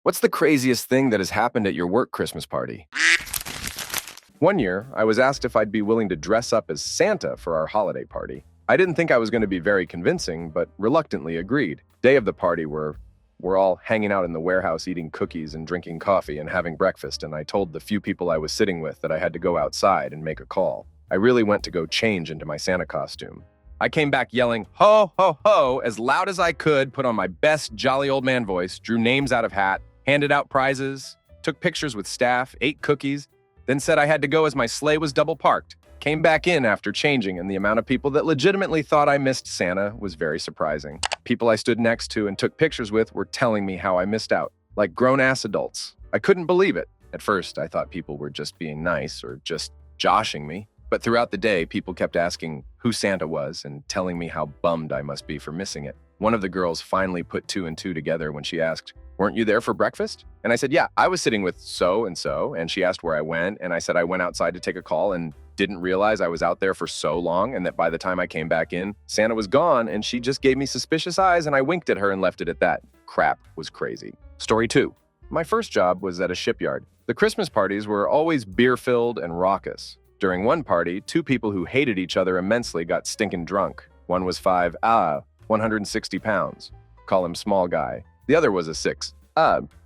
What's the craziest thing that has happened at your work Christmas party? One year, I was asked if I'd be willing to dress up as Santa for our holiday party. I didn't think I was going to be very convincing, but reluctantly agreed. Day of the party, we're all hanging out in the warehouse eating cookies and drinking coffee and having breakfast, and I told the few people I was sitting with that I had to go outside and make a call. I really went to go change into my Santa costume. I came back yelling, "Ho, ho, ho," as loud as I could, put on my best jolly old man voice, drew names out of hat, handed out prizes, took pictures with staff, ate cookies, then said I had to go as my sleigh was double parked. Came back in after changing, and the amount of people that legitimately thought I missed Santa was very surprising. People I stood next to and took pictures with were telling me how I missed out, like grown-ass adults. I couldn't believe it. At first, I thought people were just being nice or just joshing me. But throughout the day, people kept asking who Santa was and telling me how bummed I must be for missing it. One of the girls finally put two and two together when she asked, "Weren't you there for breakfast?" And I said, "Yeah, I was sitting with so-and-so," and she asked where I went, and I said I went outside to take a call and didn't realize I was out there for so long and that by the time I came back in, Santa was gone, and she just gave me suspicious eyes and I winked at her and left it at that. Crap was crazy. Story 2. My first job was at a shipyard. The Christmas parties were always beer-filled and raucous. During one party, two people who hated each other immensely got stinking drunk. One was 160 pounds. Call him small guy. The other was a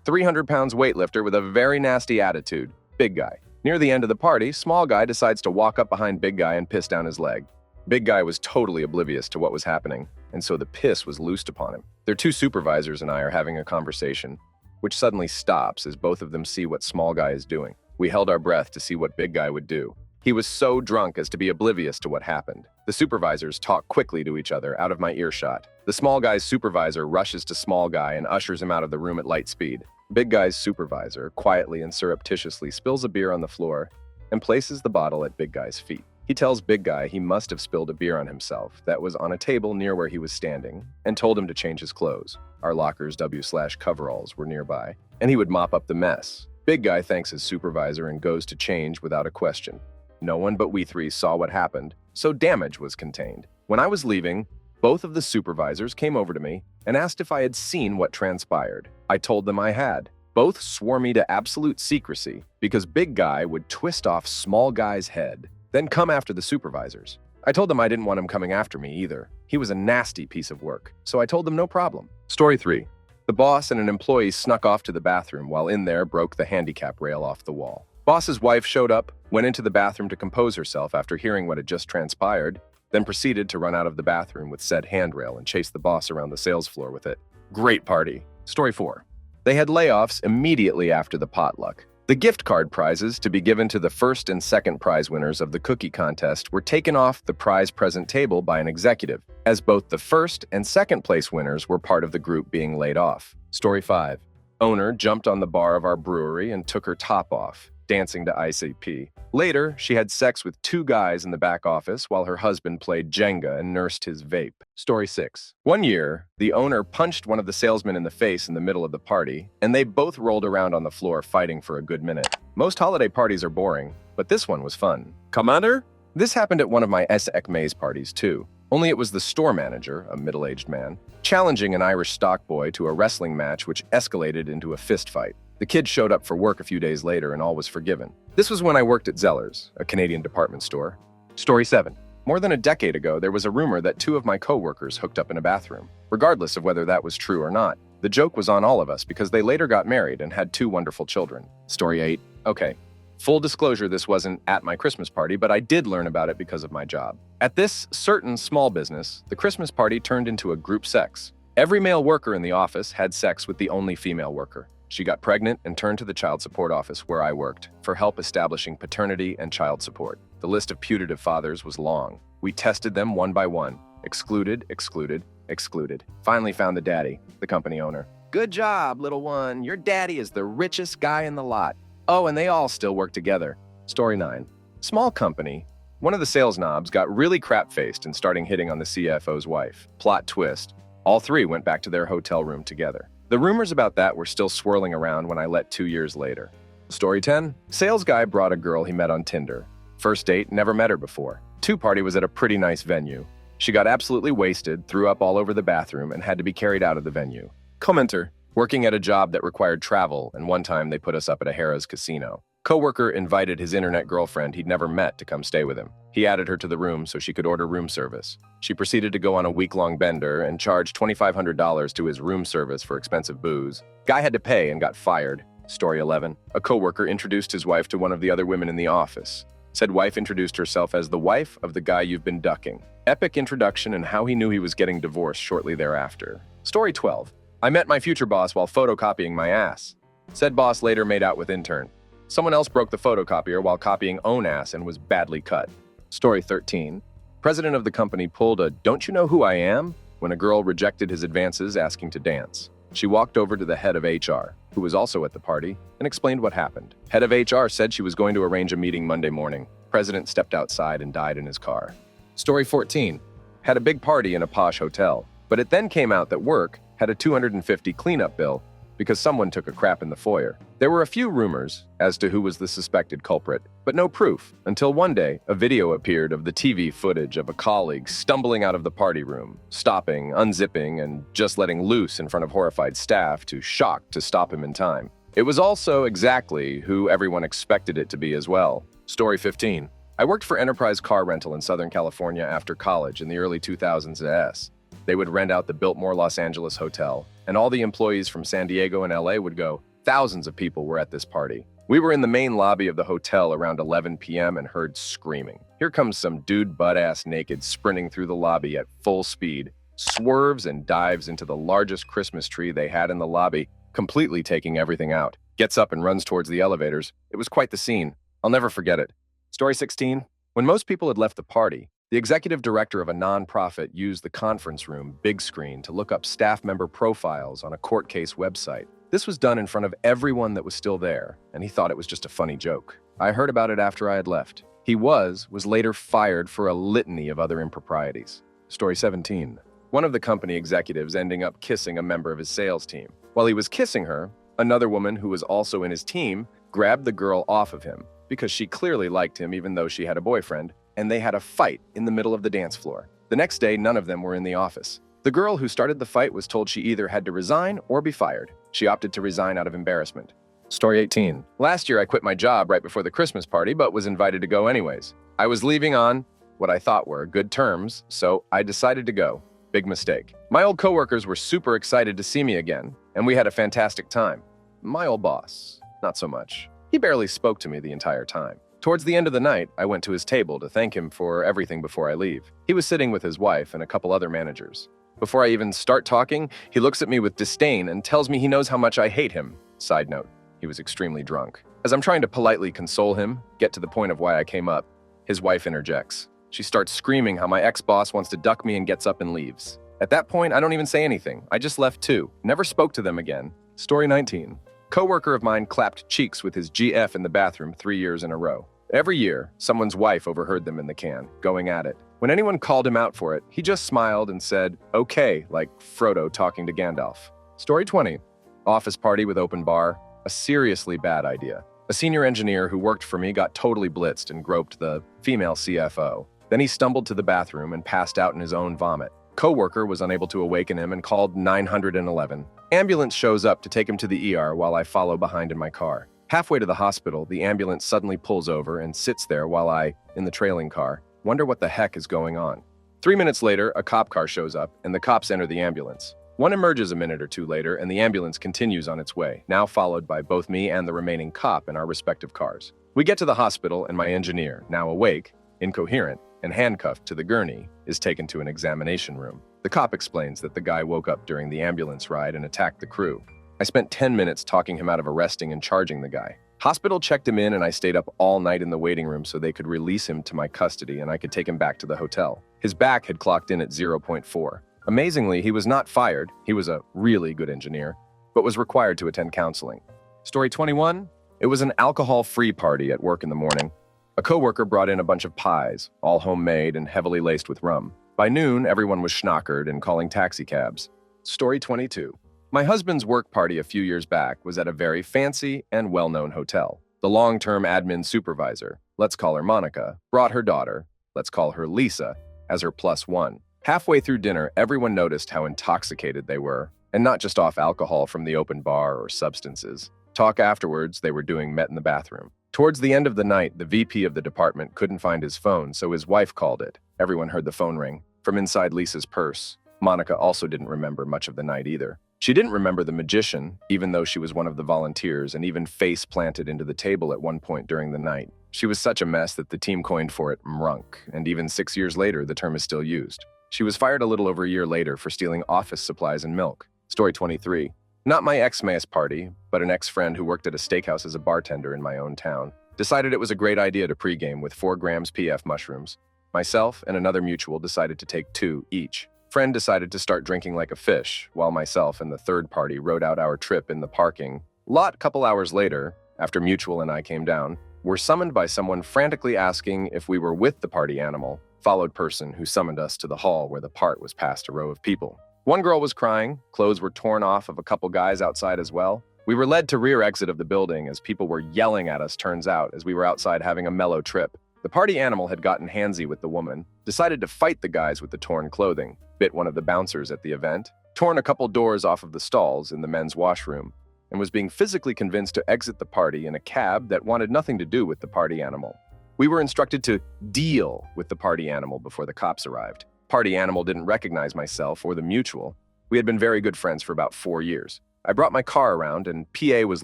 300 pounds weightlifter with a very nasty attitude. Big guy. Near the end of the party, small guy decides to walk up behind big guy and piss down his leg. Big guy was totally oblivious to what was happening, and so the piss was loosed upon him. Their two supervisors and I are having a conversation, which suddenly stops as both of them see what small guy is doing. We held our breath to see what big guy would do. He was so drunk as to be oblivious to what happened. The supervisors talk quickly to each other out of my earshot. The small guy's supervisor rushes to small guy and ushers him out of the room at light speed. Big guy's supervisor quietly and surreptitiously spills a beer on the floor and places the bottle at big guy's feet. He tells big guy he must have spilled a beer on himself that was on a table near where he was standing and told him to change his clothes. Our lockers W/coveralls were nearby, and he would mop up the mess. Big guy thanks his supervisor and goes to change without a question. No one but we three saw what happened, so damage was contained. When I was leaving, both of the supervisors came over to me and asked if I had seen what transpired. I told them I had. Both swore me to absolute secrecy because big guy would twist off small guy's head, then come after the supervisors. I told them I didn't want him coming after me either. He was a nasty piece of work, so I told them no problem. Story 3. The boss and an employee snuck off to the bathroom while in there broke the handicap rail off the wall. Boss's wife showed up, went into the bathroom to compose herself after hearing what had just transpired, then proceeded to run out of the bathroom with said handrail and chase the boss around the sales floor with it. Great party. Story 4. They had layoffs immediately after the potluck. The gift card prizes to be given to the first and second prize winners of the cookie contest were taken off the prize present table by an executive, as both the first and second place winners were part of the group being laid off. Story 5. Owner jumped on the bar of our brewery and took her top off, dancing to ICP. Later, she had sex with two guys in the back office while her husband played Jenga and nursed his vape. Story 6. One year, the owner punched one of the salesmen in the face in the middle of the party, and they both rolled around on the floor fighting for a good minute. Most holiday parties are boring, but this one was fun. Commander? This happened at one of my SEC Maze parties too. Only it was the store manager, a middle-aged man, challenging an Irish stock boy to a wrestling match which escalated into a fist fight. The kid showed up for work a few days later and all was forgiven. This was when I worked at Zeller's, a Canadian department store. Story 7. More than a decade ago, there was a rumor that two of my coworkers hooked up in a bathroom. Regardless of whether that was true or not, the joke was on all of us because they later got married and had two wonderful children. Story 8. Okay. Full disclosure, this wasn't at my Christmas party, but I did learn about it because of my job. At this certain small business, the Christmas party turned into a group sex. Every male worker in the office had sex with the only female worker. She got pregnant and turned to the child support office where I worked for help establishing paternity and child support. The list of putative fathers was long. We tested them one by one. Excluded, excluded, excluded. Finally found the daddy, the company owner. "Good job, little one. Your daddy is the richest guy in the lot." Oh, and they all still work together. Story 9. Small company. One of the sales knobs got really crap-faced and started hitting on the CFO's wife. Plot twist. All three went back to their hotel room together. The rumors about that were still swirling around when I let 2 years later. Story 10. Sales guy brought a girl he met on Tinder. First date, never met her before. Party was at a pretty nice venue. She got absolutely wasted, threw up all over the bathroom, and had to be carried out of the venue. Commenter. Working at a job that required travel, and one time they put us up at a Harrah's casino. Coworker invited his internet girlfriend he'd never met to come stay with him. He added her to the room so she could order room service. She proceeded to go on a week-long bender and charged $2,500 to his room service for expensive booze. Guy had to pay and got fired. Story 11. A coworker introduced his wife to one of the other women in the office. Said wife introduced herself as the wife of the guy you've been ducking. Epic introduction and how he knew he was getting divorced shortly thereafter. Story 12. I met my future boss while photocopying my ass. Said boss later made out with intern. Someone else broke the photocopier while copying own ass and was badly cut. Story 13. President of the company pulled a "don't you know who I am?" when a girl rejected his advances asking to dance. She walked over to the head of HR, who was also at the party, and explained what happened. Head of HR said she was going to arrange a meeting Monday morning. President stepped outside and died in his car. Story 14. Had a big party in a posh hotel, but it then came out that work had a $250 cleanup bill because someone took a crap in the foyer. There were a few rumors as to who was the suspected culprit, but no proof, until one day a video appeared of the TV footage of a colleague stumbling out of the party room, stopping, unzipping, and just letting loose in front of horrified staff too shocked to stop him in time. It was also exactly who everyone expected it to be as well. Story 15. I worked for Enterprise Car Rental in Southern California after college in the early 2000s. They would rent out the Biltmore Los Angeles hotel, and all the employees from San Diego and LA would go. Thousands of people were at this party. We were in the main lobby of the hotel around 11 p.m. and heard screaming. Here comes some dude butt-ass naked sprinting through the lobby at full speed, swerves and dives into the largest Christmas tree they had in the lobby, completely taking everything out. Gets up and runs towards the elevators. It was quite the scene. I'll never forget it. Story 16. When most people had left the party, the executive director of a nonprofit used the conference room big screen to look up staff member profiles on a court case website. This was done in front of everyone that was still there, and he thought it was just a funny joke. I heard about it after I had left. He was later fired for a litany of other improprieties. Story 17. One of the company executives ending up kissing a member of his sales team. While he was kissing her, another woman who was also in his team grabbed the girl off of him because she clearly liked him even though she had a boyfriend, and they had a fight in the middle of the dance floor. The next day, none of them were in the office. The girl who started the fight was told she either had to resign or be fired. She opted to resign out of embarrassment. Story 18. Last year, I quit my job right before the Christmas party, but was invited to go anyways. I was leaving on what I thought were good terms, so I decided to go. Big mistake. My old coworkers were super excited to see me again, and we had a fantastic time. My old boss, not so much. He barely spoke to me the entire time. Towards the end of the night, I went to his table to thank him for everything before I leave. He was sitting with his wife and a couple other managers. Before I even start talking, he looks at me with disdain and tells me he knows how much I hate him. Side note, he was extremely drunk. As I'm trying to politely console him, get to the point of why I came up, his wife interjects. She starts screaming how my ex-boss wants to duck me and gets up and leaves. At that point, I don't even say anything. I just left too. Never spoke to them again. Story 19. Coworker of mine clapped cheeks with his GF in the bathroom 3 years in a row. Every year, someone's wife overheard them in the can, going at it. When anyone called him out for it, he just smiled and said, "Okay," like Frodo talking to Gandalf. Story 20. Office party with open bar. A seriously bad idea. A senior engineer who worked for me got totally blitzed and groped the female CFO. Then he stumbled to the bathroom and passed out in his own vomit. Coworker was unable to awaken him and called 911. Ambulance shows up to take him to the ER while I follow behind in my car. Halfway to the hospital, the ambulance suddenly pulls over and sits there while I, in the trailing car, wonder what the heck is going on. 3 minutes later, a cop car shows up and the cops enter the ambulance. One emerges a minute or two later and the ambulance continues on its way, now followed by both me and the remaining cop in our respective cars. We get to the hospital and my engineer, now awake, incoherent, and handcuffed to the gurney, is taken to an examination room. The cop explains that the guy woke up during the ambulance ride and attacked the crew. I spent 10 minutes talking him out of arresting and charging the guy. Hospital checked him in and I stayed up all night in the waiting room so they could release him to my custody and I could take him back to the hotel. His back had clocked in at 0.4. Amazingly, he was not fired, he was a really good engineer, but was required to attend counseling. Story 21. It was an alcohol-free party at work in the morning. A coworker brought in a bunch of pies, all homemade and heavily laced with rum. By noon, everyone was schnockered and calling taxi cabs. Story 22. My husband's work party a few years back was at a very fancy and well-known hotel. The long-term admin supervisor, let's call her Monica, brought her daughter, let's call her Lisa, as her +1. Halfway through dinner, everyone noticed how intoxicated they were, and not just off alcohol from the open bar or substances. Talk afterwards they were doing met in the bathroom. Towards the end of the night, the VP of the department couldn't find his phone, so his wife called it. Everyone heard the phone ring from inside Lisa's purse. Monica also didn't remember much of the night either. She didn't remember the magician, even though she was one of the volunteers and even face planted into the table at one point during the night. She was such a mess that the team coined for it mrunk, and even 6 years later, the term is still used. She was fired a little over a year later for stealing office supplies and milk. Story 23. Not my ex-mass party, but an ex-friend who worked at a steakhouse as a bartender in my own town. Decided it was a great idea to pregame with 4 grams PF mushrooms. Myself and another mutual decided to take 2 each. Friend decided to start drinking like a fish, while myself and the third party rode out our trip in the parking lot. Couple hours later, after mutual and I came down, were summoned by someone frantically asking if we were with the party animal, followed person who summoned us to the hall where the part was past a row of people. One girl was crying, clothes were torn off of a couple guys outside as well. We were led to rear exit of the building as people were yelling at us, turns out, as we were outside having a mellow trip. The party animal had gotten handsy with the woman, decided to fight the guys with the torn clothing, bit one of the bouncers at the event, torn a couple doors off of the stalls in the men's washroom, and was being physically convinced to exit the party in a cab that wanted nothing to do with the party animal. We were instructed to deal with the party animal before the cops arrived. Party animal didn't recognize myself or the mutual. We had been very good friends for about 4 years. I brought my car around and PA was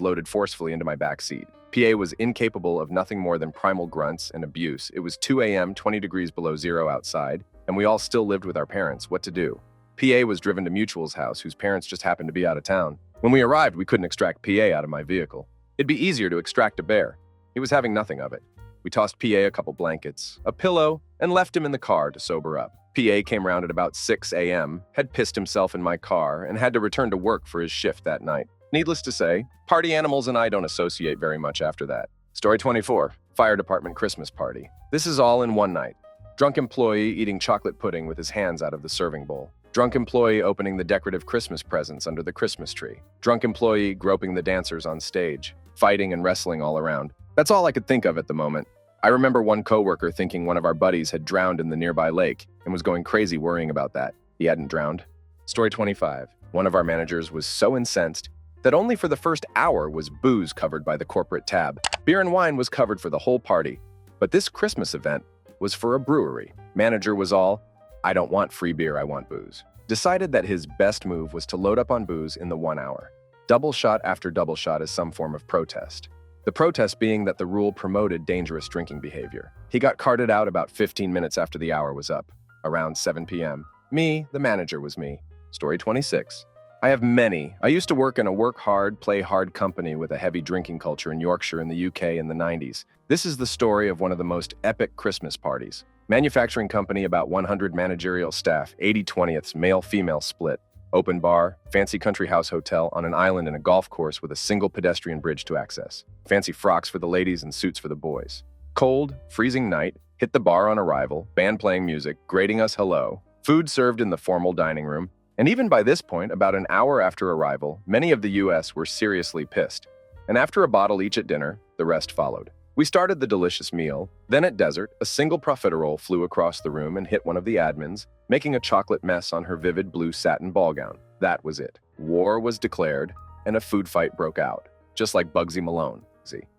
loaded forcefully into my back seat. PA was incapable of nothing more than primal grunts and abuse. It was 2 a.m., 20 degrees below zero outside, and we all still lived with our parents. What to do? PA was driven to Mutual's house, whose parents just happened to be out of town. When we arrived, we couldn't extract PA out of my vehicle. It'd be easier to extract a bear. He was having nothing of it. We tossed PA a couple blankets, a pillow, and left him in the car to sober up. PA came round at about 6 a.m., had pissed himself in my car, and had to return to work for his shift that night. Needless to say, party animals and I don't associate very much after that. Story 24. Fire Department Christmas Party. This is all in one night. Drunk employee eating chocolate pudding with his hands out of the serving bowl. Drunk employee opening the decorative Christmas presents under the Christmas tree. Drunk employee groping the dancers on stage. Fighting and wrestling all around. That's all I could think of at the moment. I remember one coworker thinking one of our buddies had drowned in the nearby lake and was going crazy worrying about that. He hadn't drowned. Story 25. One of our managers was so incensed that only for the first hour was booze covered by the corporate tab. Beer and wine was covered for the whole party. But this Christmas event was for a brewery. Manager was all, I don't want free beer, I want booze. Decided that his best move was to load up on booze in the 1 hour. Double shot after double shot is some form of protest. The protest being that the rule promoted dangerous drinking behavior. He got carted out about 15 minutes after the hour was up, around 7 p.m. Me, the manager was me. Story 26. I have many. I used to work in a work hard, play hard company with a heavy drinking culture in Yorkshire in the UK in the 90s. This is the story of one of the most epic Christmas parties. Manufacturing company, about 100 managerial staff, 80/20ths, male-female split. Open bar, fancy country house hotel on an island in a golf course with a single pedestrian bridge to access. Fancy frocks for the ladies and suits for the boys. Cold, freezing night, hit the bar on arrival, band playing music, greeting us hello, food served in the formal dining room, and even by this point, about an hour after arrival, many of the US were seriously pissed. And after a bottle each at dinner, the rest followed. We started the delicious meal, then at dessert, a single profiterole flew across the room and hit one of the admins, making a chocolate mess on her vivid blue satin ball gown. That was it. War was declared, and a food fight broke out, just like Bugsy Malone.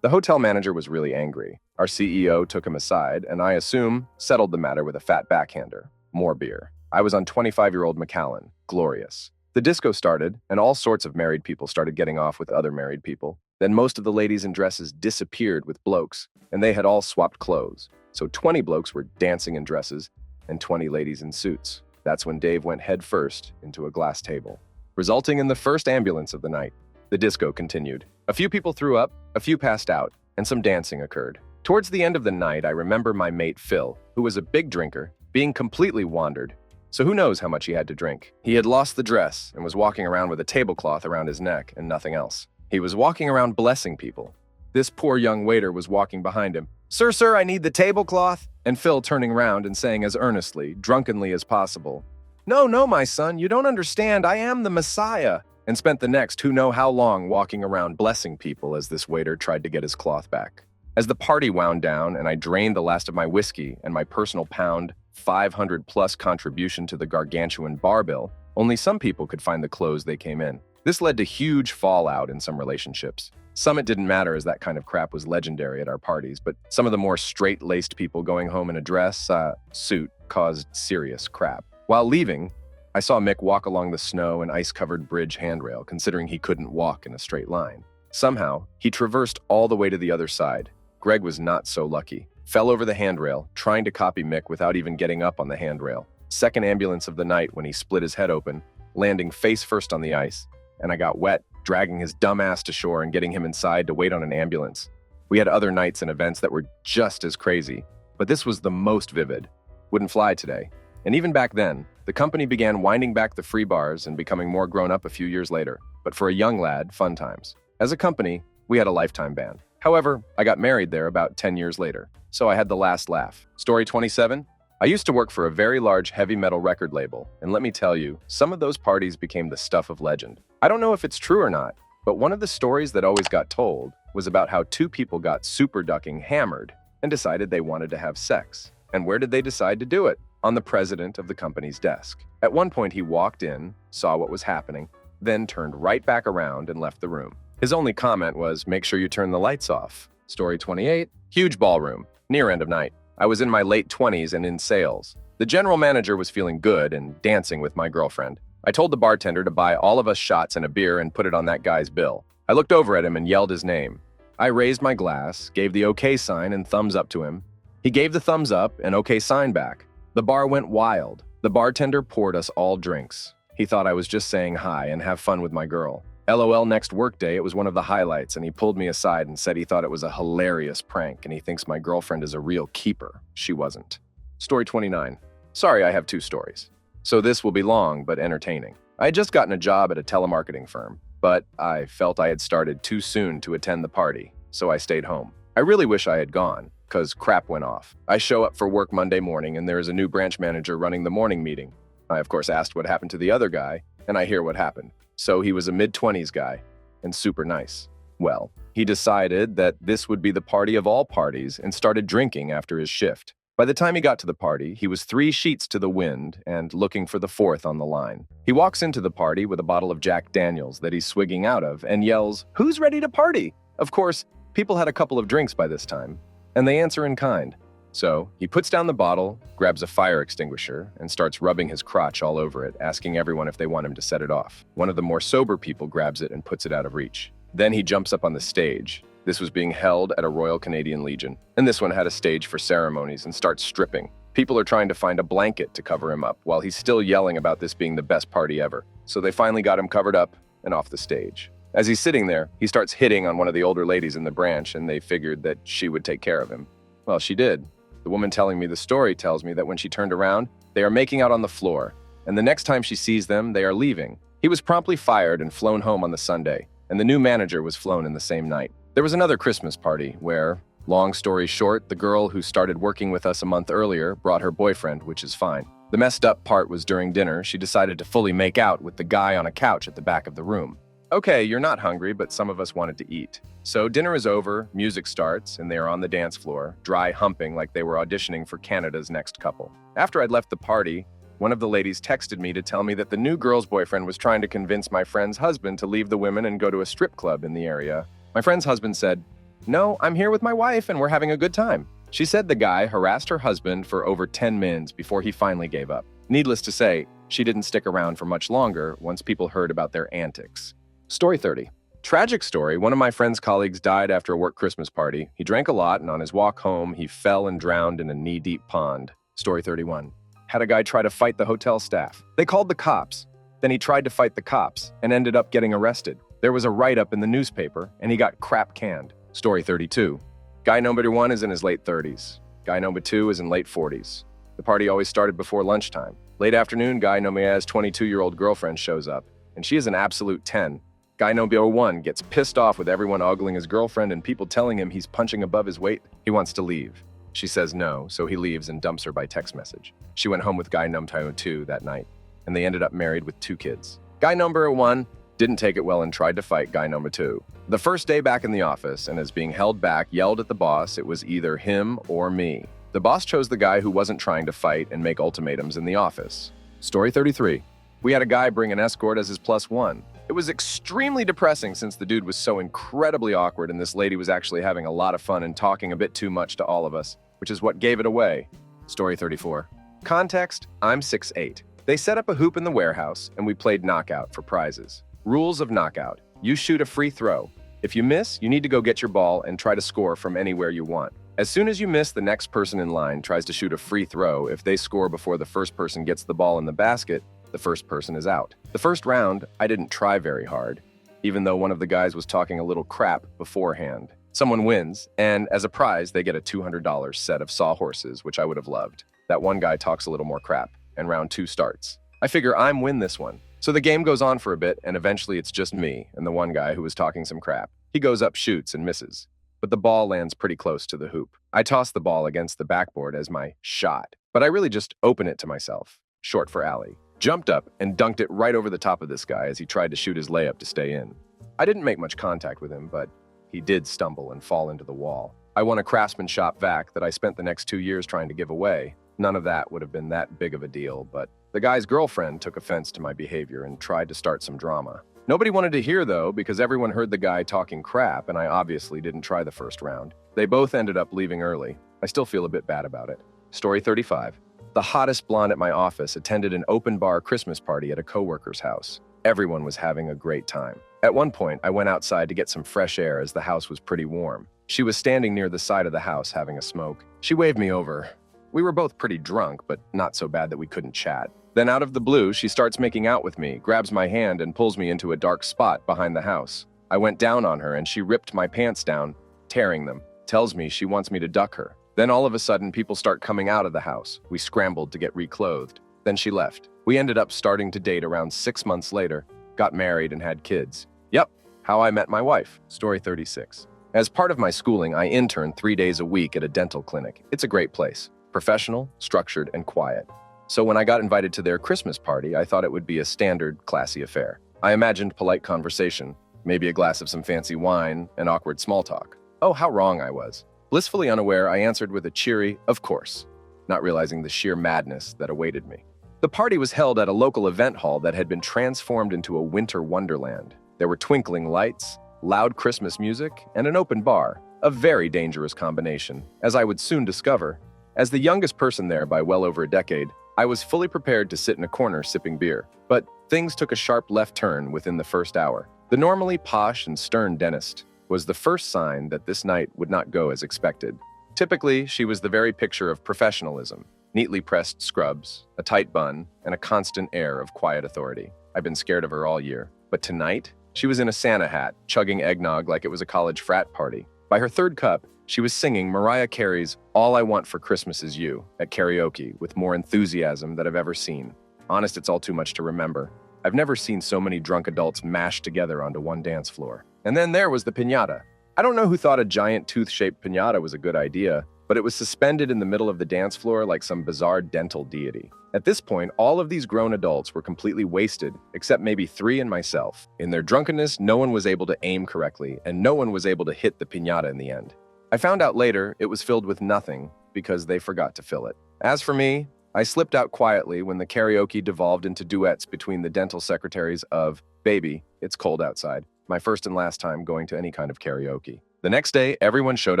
The hotel manager was really angry. Our CEO took him aside, and I assume settled the matter with a fat backhander. More beer. I was on 25-year-old Macallan. Glorious. The disco started, and all sorts of married people started getting off with other married people. Then most of the ladies in dresses disappeared with blokes, and they had all swapped clothes. So 20 blokes were dancing in dresses, and 20 ladies in suits. That's when Dave went head first into a glass table, resulting in the first ambulance of the night. The disco continued. A few people threw up, a few passed out, and some dancing occurred. Towards the end of the night, I remember my mate Phil, who was a big drinker, being completely wandered. So who knows how much he had to drink. He had lost the dress and was walking around with a tablecloth around his neck and nothing else. He was walking around blessing people. This poor young waiter was walking behind him. Sir, I need the tablecloth." And Phil turning round and saying as earnestly, drunkenly as possible, No, my son, you don't understand. I am the Messiah." And spent the next who know how long walking around blessing people as this waiter tried to get his cloth back. As the party wound down and I drained the last of my whiskey and my personal pound 500-plus contribution to the gargantuan bar bill, Only some people could find the clothes they came in. This led to huge fallout in some relationships. Some it didn't matter, as that kind of crap was legendary at our parties, but some of the more straight-laced people going home in a dress, suit caused serious crap. While leaving, I saw Mick walk along the snow and ice-covered bridge handrail, considering he couldn't walk in a straight line. Somehow, he traversed all the way to the other side. Greg was not so lucky. Fell over the handrail, trying to copy Mick without even getting up on the handrail. Second ambulance of the night when he split his head open, landing face first on the ice, and I got wet, dragging his dumb ass to shore and getting him inside to wait on an ambulance. We had other nights and events that were just as crazy, but this was the most vivid. Wouldn't fly today. And even back then, the company began winding back the free bars and becoming more grown up a few years later. But for a young lad, fun times. As a company, we had a lifetime ban. However, I got married there about 10 years later, so I had the last laugh. Story 27. I used to work for a very large heavy metal record label, and let me tell you, some of those parties became the stuff of legend. I don't know if it's true or not, but one of the stories that always got told was about how two people got super ducking hammered and decided they wanted to have sex. And where did they decide to do it? On the president of the company's desk. At one point, he walked in, saw what was happening, then turned right back around and left the room. His only comment was, "Make sure you turn the lights off." Story 28. Huge ballroom, near end of night. I was in my late 20s and in sales. The general manager was feeling good and dancing with my girlfriend. I told the bartender to buy all of us shots and a beer and put it on that guy's bill. I looked over at him and yelled his name. I raised my glass, gave the okay sign and thumbs up to him. He gave the thumbs up and okay sign back. The bar went wild. The bartender poured us all drinks. He thought I was just saying hi and have fun with my girl. LOL, next workday, it was one of the highlights, and he pulled me aside and said he thought it was a hilarious prank and he thinks my girlfriend is a real keeper. She wasn't. Story 29. Sorry, I have two stories. So this will be long but entertaining. I had just gotten a job at a telemarketing firm, but I felt I had started too soon to attend the party, so I stayed home. I really wish I had gone, because crap went off. I show up for work Monday morning and there is a new branch manager running the morning meeting. I, of course, asked what happened to the other guy, and I hear what happened. So he was a mid-20s guy, and super nice. Well, he decided that this would be the party of all parties and started drinking after his shift. By the time he got to the party, he was 3 sheets to the wind and looking for the 4th on the line. He walks into the party with a bottle of Jack Daniels that he's swigging out of and yells, "Who's ready to party?" Of course, people had a couple of drinks by this time, and they answer in kind. So he puts down the bottle, grabs a fire extinguisher, and starts rubbing his crotch all over it, asking everyone if they want him to set it off. One of the more sober people grabs it and puts it out of reach. Then he jumps up on the stage. This was being held at a Royal Canadian Legion, and this one had a stage for ceremonies, and starts stripping. People are trying to find a blanket to cover him up, while he's still yelling about this being the best party ever. So they finally got him covered up and off the stage. As he's sitting there, he starts hitting on one of the older ladies in the branch, and they figured that she would take care of him. Well, she did. The woman telling me the story tells me that when she turned around, they are making out on the floor, and the next time she sees them, they are leaving. He was promptly fired and flown home on the Sunday, and the new manager was flown in the same night. There was another Christmas party where, long story short, the girl who started working with us a month earlier brought her boyfriend, which is fine. The messed up part was during dinner, she decided to fully make out with the guy on a couch at the back of the room. Okay, you're not hungry, but some of us wanted to eat. So dinner is over, music starts, and they are on the dance floor, dry humping like they were auditioning for Canada's Next Couple. After I'd left the party, one of the ladies texted me to tell me that the new girl's boyfriend was trying to convince my friend's husband to leave the women and go to a strip club in the area. My friend's husband said, "No, I'm here with my wife and we're having a good time." She said the guy harassed her husband for over 10 minutes before he finally gave up. Needless to say, she didn't stick around for much longer once people heard about their antics. Story 30. Tragic story, one of my friend's colleagues died after a work Christmas party. He drank a lot, and on his walk home, he fell and drowned in a knee-deep pond. Story 31. Had a guy try to fight the hotel staff. They called the cops. Then he tried to fight the cops and ended up getting arrested. There was a write-up in the newspaper, and he got crap canned. Story 32. Guy number 1 is in his late 30s. Guy number 2 is in late 40s. The party always started before lunchtime. Late afternoon, guy number 22-year-old girlfriend shows up, and she is an absolute 10. Guy number 1 gets pissed off with everyone ogling his girlfriend and people telling him he's punching above his weight. He wants to leave. She says no, so he leaves and dumps her by text message. She went home with guy number 2 that night, and they ended up married with 2 kids. Guy number 1 didn't take it well and tried to fight guy number 2. The first day back in the office, and as being held back, yelled at the boss it was either him or me. The boss chose the guy who wasn't trying to fight and make ultimatums in the office. Story 33. We had a guy bring an escort as his +1. It was extremely depressing since the dude was so incredibly awkward and this lady was actually having a lot of fun and talking a bit too much to all of us, which is what gave it away. Story 34. Context: I'm 6'8". They set up a hoop in the warehouse and we played knockout for prizes. Rules of knockout: you shoot a free throw. If you miss, you need to go get your ball and try to score from anywhere you want. As soon as you miss, the next person in line tries to shoot a free throw. If they score before the first person gets the ball in the basket, the first person is out. The first round, I didn't try very hard, even though one of the guys was talking a little crap beforehand. Someone wins, and as a prize, they get a $200 set of sawhorses, which I would have loved. That one guy talks a little more crap, and round 2 starts. I figure I'm win this one. So the game goes on for a bit, and eventually it's just me and the one guy who was talking some crap. He goes up, shoots, and misses. But the ball lands pretty close to the hoop. I toss the ball against the backboard as my shot, but I really just open it to myself, short for alley. Jumped up and dunked it right over the top of this guy as he tried to shoot his layup to stay in. I didn't make much contact with him, but he did stumble and fall into the wall. I won a craftsmanship vac that I spent the next 2 years trying to give away. None of that would have been that big of a deal, but the guy's girlfriend took offense to my behavior and tried to start some drama. Nobody wanted to hear, though, because everyone heard the guy talking crap, and I obviously didn't try the first round. They both ended up leaving early. I still feel a bit bad about it. Story 35. The hottest blonde at my office attended an open bar Christmas party at a coworker's house. Everyone was having a great time. At one point, I went outside to get some fresh air as the house was pretty warm. She was standing near the side of the house having a smoke. She waved me over. We were both pretty drunk, but not so bad that we couldn't chat. Then out of the blue, she starts making out with me, grabs my hand, and pulls me into a dark spot behind the house. I went down on her, and she ripped my pants down, tearing them. Tells me she wants me to duck her. Then all of a sudden, people start coming out of the house. We scrambled to get reclothed. Then she left. We ended up starting to date around 6 months later, got married, and had kids. Yep, how I met my wife. Story 36. As part of my schooling, I interned 3 days a week at a dental clinic. It's a great place. Professional, structured, and quiet. So when I got invited to their Christmas party, I thought it would be a standard, classy affair. I imagined polite conversation, maybe a glass of some fancy wine, and awkward small talk. Oh, how wrong I was. Blissfully unaware, I answered with a cheery, "Of course," not realizing the sheer madness that awaited me. The party was held at a local event hall that had been transformed into a winter wonderland. There were twinkling lights, loud Christmas music, and an open bar, a very dangerous combination, as I would soon discover. As the youngest person there by well over a decade, I was fully prepared to sit in a corner sipping beer. But things took a sharp left turn within the first hour. The normally posh and stern dentist was the first sign that this night would not go as expected. Typically, she was the very picture of professionalism, neatly pressed scrubs, a tight bun, and a constant air of quiet authority. I've been scared of her all year. But tonight, she was in a Santa hat, chugging eggnog like it was a college frat party. By her third cup, she was singing Mariah Carey's "All I Want for Christmas Is You" at karaoke with more enthusiasm than I've ever seen. Honest, it's all too much to remember. I've never seen so many drunk adults mashed together onto one dance floor. And then there was the piñata. I don't know who thought a giant tooth-shaped piñata was a good idea, but it was suspended in the middle of the dance floor like some bizarre dental deity. At this point, all of these grown adults were completely wasted, except maybe 3 and myself. In their drunkenness, no one was able to aim correctly, and no one was able to hit the piñata in the end. I found out later it was filled with nothing because they forgot to fill it. As for me, I slipped out quietly when the karaoke devolved into duets between the dental secretaries of "Baby, It's Cold Outside," my first and last time going to any kind of karaoke. The next day, everyone showed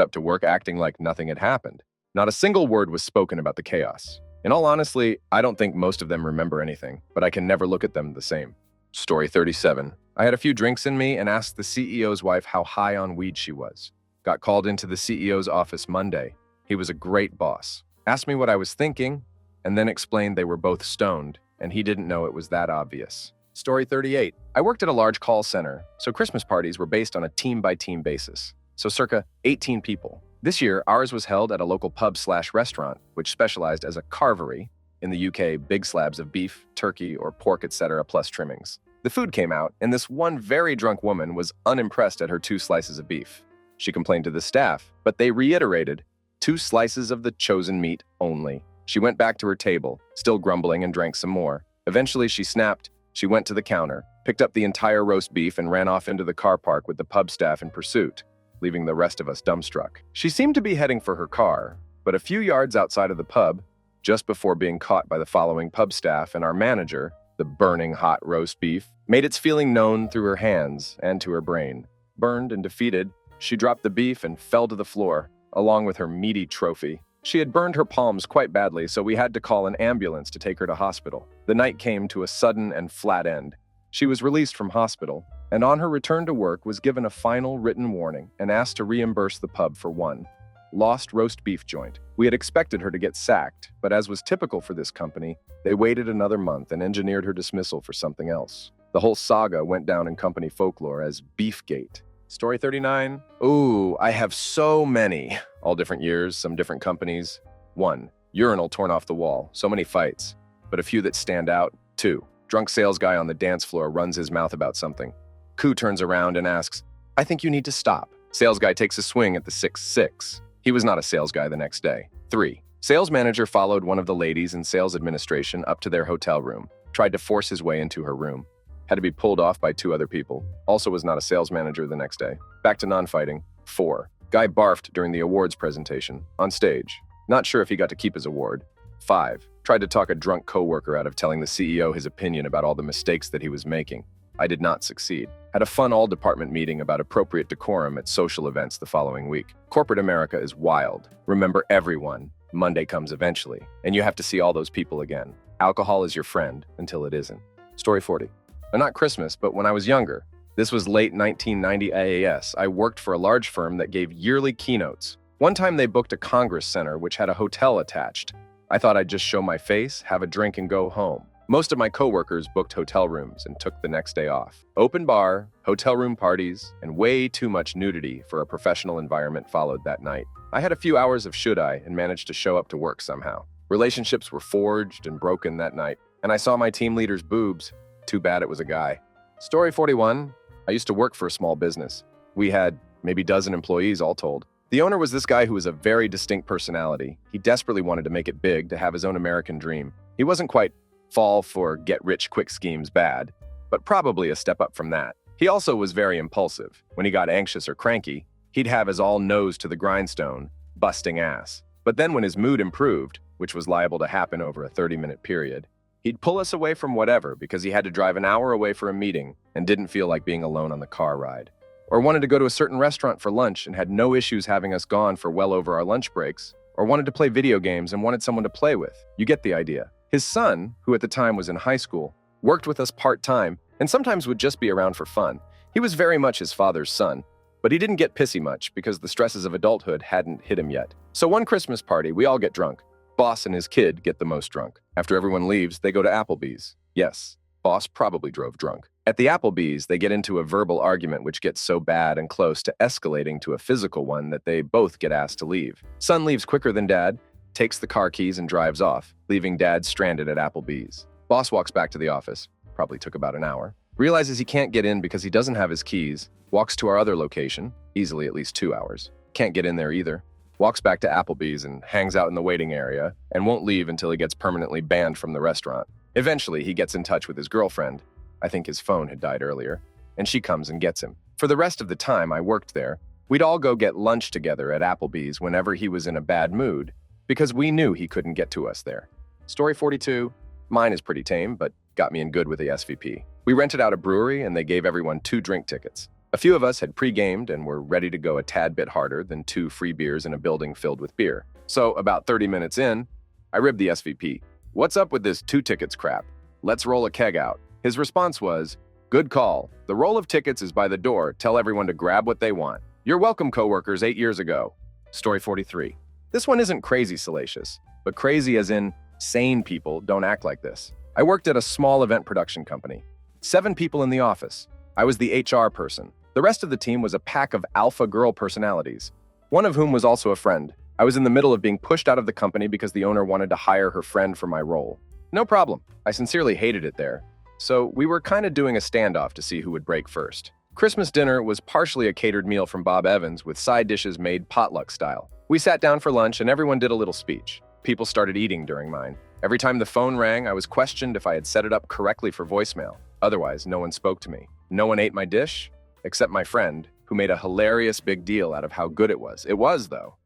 up to work acting like nothing had happened. Not a single word was spoken about the chaos. In all honesty, I don't think most of them remember anything, but I can never look at them the same. Story 37. I had a few drinks in me and asked the CEO's wife how high on weed she was. Got called into the CEO's office Monday. He was a great boss. Asked me what I was thinking, and then explained they were both stoned, and he didn't know it was that obvious. Story 38. I worked at a large call center, so Christmas parties were based on a team-by-team basis, so circa 18 people. This year, ours was held at a local pub/restaurant, which specialized as a carvery, in the UK, big slabs of beef, turkey, or pork, etc., plus trimmings. The food came out, and this one very drunk woman was unimpressed at her 2 slices of beef. She complained to the staff, but they reiterated, 2 slices of the chosen meat only. She went back to her table, still grumbling, and drank some more. Eventually, she snapped. She went to the counter, picked up the entire roast beef, and ran off into the car park with the pub staff in pursuit, leaving the rest of us dumbstruck. She seemed to be heading for her car, but a few yards outside of the pub, just before being caught by the following pub staff and our manager, The burning hot roast beef made its feeling known through her hands and to her brain. Burned and defeated, she dropped the beef and fell to the floor, along with her meaty trophy. She had burned her palms quite badly, so we had to call an ambulance to take her to hospital. The night came to a sudden and flat end. She was released from hospital, and on her return to work was given a final written warning and asked to reimburse the pub for one lost roast beef joint. We had expected her to get sacked, but as was typical for this company, they waited another month and engineered her dismissal for something else. The whole saga went down in company folklore as Beefgate. Story 39. Ooh, I have so many. All different years, some different companies. 1. Urinal torn off the wall. So many fights. But a few that stand out. 2. Drunk sales guy on the dance floor runs his mouth about something. Koo turns around and asks, "I think you need to stop." Sales guy takes a swing at the 6-6. He was not a sales guy the next day. 3. Sales manager followed one of the ladies in sales administration up to their hotel room. Tried to force his way into her room. Had to be pulled off by 2 other people. Also was not a sales manager the next day. Back to non-fighting. 4. Guy barfed during the awards presentation. On stage. Not sure if he got to keep his award. 5. Tried to talk a drunk coworker out of telling the CEO his opinion about all the mistakes that he was making. I did not succeed. Had a fun all-department meeting about appropriate decorum at social events the following week. Corporate America is wild. Remember everyone. Monday comes eventually, and you have to see all those people again. Alcohol is your friend until it isn't. Story 40. Not Christmas, but when I was younger. This was late 1990 IAS. I worked for a large firm that gave yearly keynotes. One time they booked a Congress Center, which had a hotel attached. I thought I'd just show my face, have a drink, and go home. Most of my coworkers booked hotel rooms and took the next day off. Open bar, hotel room parties, and way too much nudity for a professional environment followed that night. I had a few hours of should I and managed to show up to work somehow. Relationships were forged and broken that night, and I saw my team leader's boobs. Too bad it was a guy. Story 41. I used to work for a small business. We had maybe a dozen employees all told. The owner was this guy who was a very distinct personality. He desperately wanted to make it big, to have his own American dream. He wasn't quite fall for get-rich-quick schemes bad, but probably a step up from that. He also was very impulsive. When he got anxious or cranky, he'd have his all nose to the grindstone, busting ass. But then when his mood improved, which was liable to happen over a 30-minute period, he'd pull us away from whatever because he had to drive an hour away for a meeting and didn't feel like being alone on the car ride. Or wanted to go to a certain restaurant for lunch and had no issues having us gone for well over our lunch breaks. Or wanted to play video games and wanted someone to play with. You get the idea. His son, who at the time was in high school, worked with us part-time and sometimes would just be around for fun. He was very much his father's son, but he didn't get pissy much because the stresses of adulthood hadn't hit him yet. So one Christmas party, we all get drunk. Boss and his kid get the most drunk. After everyone leaves, they go to Applebee's. Yes, boss probably drove drunk. At the Applebee's, they get into a verbal argument which gets so bad and close to escalating to a physical one that they both get asked to leave. Son leaves quicker than dad, takes the car keys and drives off, leaving dad stranded at Applebee's. Boss walks back to the office, probably took about an hour, realizes he can't get in because he doesn't have his keys, walks to our other location, easily at least 2 hours, can't get in there either, walks back to Applebee's and hangs out in the waiting area and won't leave until he gets permanently banned from the restaurant. Eventually, he gets in touch with his girlfriend. I think his phone had died earlier, and she comes and gets him. For the rest of the time I worked there, we'd all go get lunch together at Applebee's whenever he was in a bad mood, because we knew he couldn't get to us there. Story 42. Mine is pretty tame, but got me in good with the SVP. We rented out a brewery and they gave everyone 2 drink tickets. A few of us had pre-gamed and were ready to go a tad bit harder than 2 free beers in a building filled with beer. So about 30 minutes in, I ribbed the SVP. "What's up with this 2 tickets crap? Let's roll a keg out." His response was, "Good call. The roll of tickets is by the door. Tell everyone to grab what they want. You're welcome, coworkers, 8 years ago." Story 43. This one isn't crazy salacious, but crazy as in sane people don't act like this. I worked at a small event production company. 7 people in the office. I was the HR person. The rest of the team was a pack of alpha girl personalities, one of whom was also a friend. I was in the middle of being pushed out of the company because the owner wanted to hire her friend for my role. No problem. I sincerely hated it there. So we were kind of doing a standoff to see who would break first. Christmas dinner was partially a catered meal from Bob Evans with side dishes made potluck style. We sat down for lunch and everyone did a little speech. People started eating during mine. Every time the phone rang, I was questioned if I had set it up correctly for voicemail. Otherwise, no one spoke to me. No one ate my dish, except my friend, who made a hilarious big deal out of how good it was. It was, though.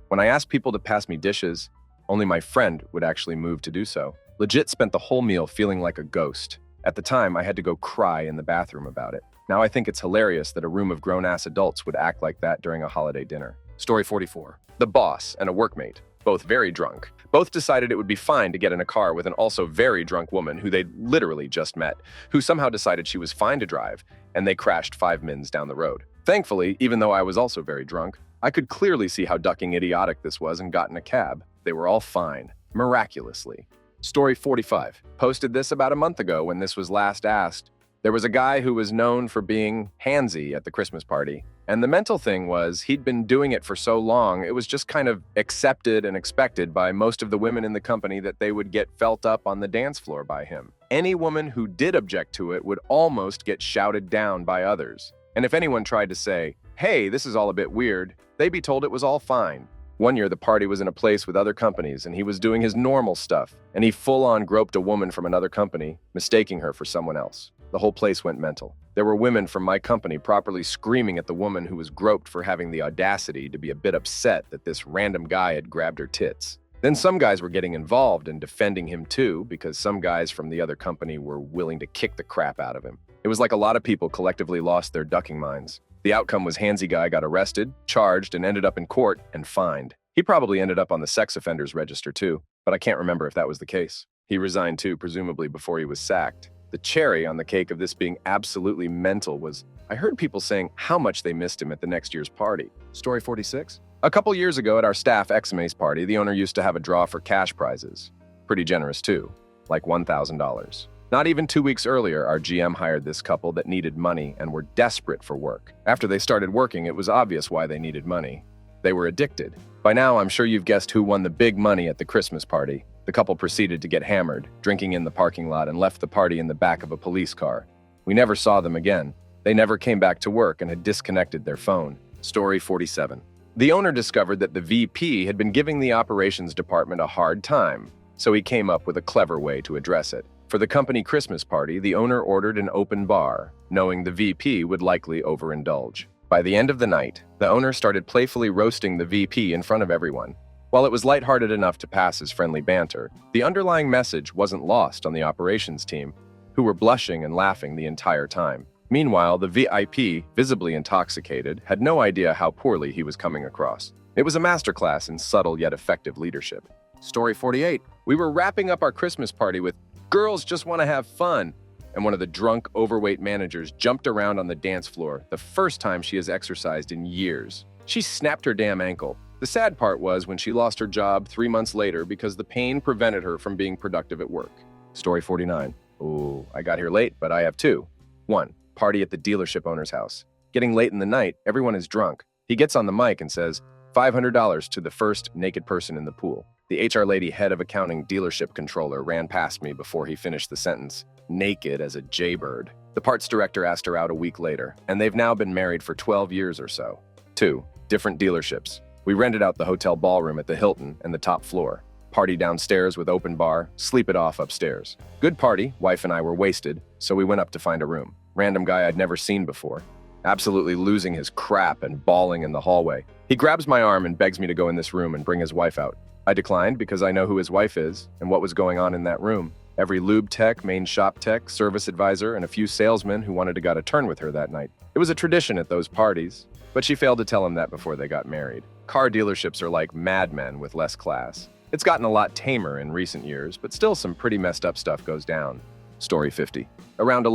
When I asked people to pass me dishes, only my friend would actually move to do so. Legit spent the whole meal feeling like a ghost. At the time, I had to go cry in the bathroom about it. Now I think it's hilarious that a room of grown-ass adults would act like that during a holiday dinner. Story 44. The boss and a workmate, both very drunk. Both decided it would be fine to get in a car with an also very drunk woman who they'd literally just met, who somehow decided she was fine to drive, and they crashed 5 mins down the road. Thankfully, even though I was also very drunk, I could clearly see how ducking idiotic this was and got in a cab. They were all fine, miraculously. Story 45. Posted this about a month ago when this was last asked. There was a guy who was known for being handsy at the Christmas party. And the mental thing was, he'd been doing it for so long, it was just kind of accepted and expected by most of the women in the company that they would get felt up on the dance floor by him. Any woman who did object to it would almost get shouted down by others. And if anyone tried to say, hey, this is all a bit weird, they'd be told it was all fine. One year, the party was in a place with other companies, and he was doing his normal stuff, and he full-on groped a woman from another company, mistaking her for someone else. The whole place went mental. There were women from my company properly screaming at the woman who was groped for having the audacity to be a bit upset that this random guy had grabbed her tits. Then some guys were getting involved and defending him too, because some guys from the other company were willing to kick the crap out of him. It was like a lot of people collectively lost their ducking minds. The outcome was handsy guy got arrested, charged, and ended up in court and fined. He probably ended up on the sex offenders register too, but I can't remember if that was the case. He resigned too, presumably before he was sacked. The cherry on the cake of this being absolutely mental was, I heard people saying how much they missed him at the next year's party. Story 46. A couple years ago at our staff XMA's party, the owner used to have a draw for cash prizes. Pretty generous too, like $1,000. Not even 2 weeks earlier, our GM hired this couple that needed money and were desperate for work. After they started working, it was obvious why they needed money. They were addicted. By now, I'm sure you've guessed who won the big money at the Christmas party. The couple proceeded to get hammered, drinking in the parking lot, and left the party in the back of a police car. We never saw them again. They never came back to work and had disconnected their phone. Story 47. The owner discovered that the VP had been giving the operations department a hard time, so he came up with a clever way to address it. For the company Christmas party, the owner ordered an open bar, knowing the VP would likely overindulge. By the end of the night, the owner started playfully roasting the VP in front of everyone. While it was lighthearted enough to pass as friendly banter, the underlying message wasn't lost on the operations team, who were blushing and laughing the entire time. Meanwhile, the VIP, visibly intoxicated, had no idea how poorly he was coming across. It was a masterclass in subtle yet effective leadership. Story 48. We were wrapping up our Christmas party with, "Girls just want to have fun," and one of the drunk, overweight managers jumped around on the dance floor, the first time she has exercised in years. She snapped her damn ankle. The sad part was when she lost her job 3 months later because the pain prevented her from being productive at work. Story 49. Ooh, I got here late, but I have two. 1. Party at the dealership owner's house. Getting late in the night, everyone is drunk. He gets on the mic and says, $500 to the first naked person in the pool. The HR lady head of accounting dealership controller ran past me before he finished the sentence, naked as a jaybird. The parts director asked her out a week later, and they've now been married for 12 years or so. 2. Different dealerships. We rented out the hotel ballroom at the Hilton and the top floor. Party downstairs with open bar, sleep it off upstairs. Good party, wife and I were wasted, so we went up to find a room. Random guy I'd never seen before. Absolutely losing his crap and bawling in the hallway. He grabs my arm and begs me to go in this room and bring his wife out. I declined because I know who his wife is and what was going on in that room. Every lube tech, main shop tech, service advisor, and a few salesmen who wanted to get a turn with her that night. It was a tradition at those parties, but she failed to tell him that before they got married. Car dealerships are like Mad Men with less class. It's gotten a lot tamer in recent years, but still some pretty messed up stuff goes down. Story 50. Around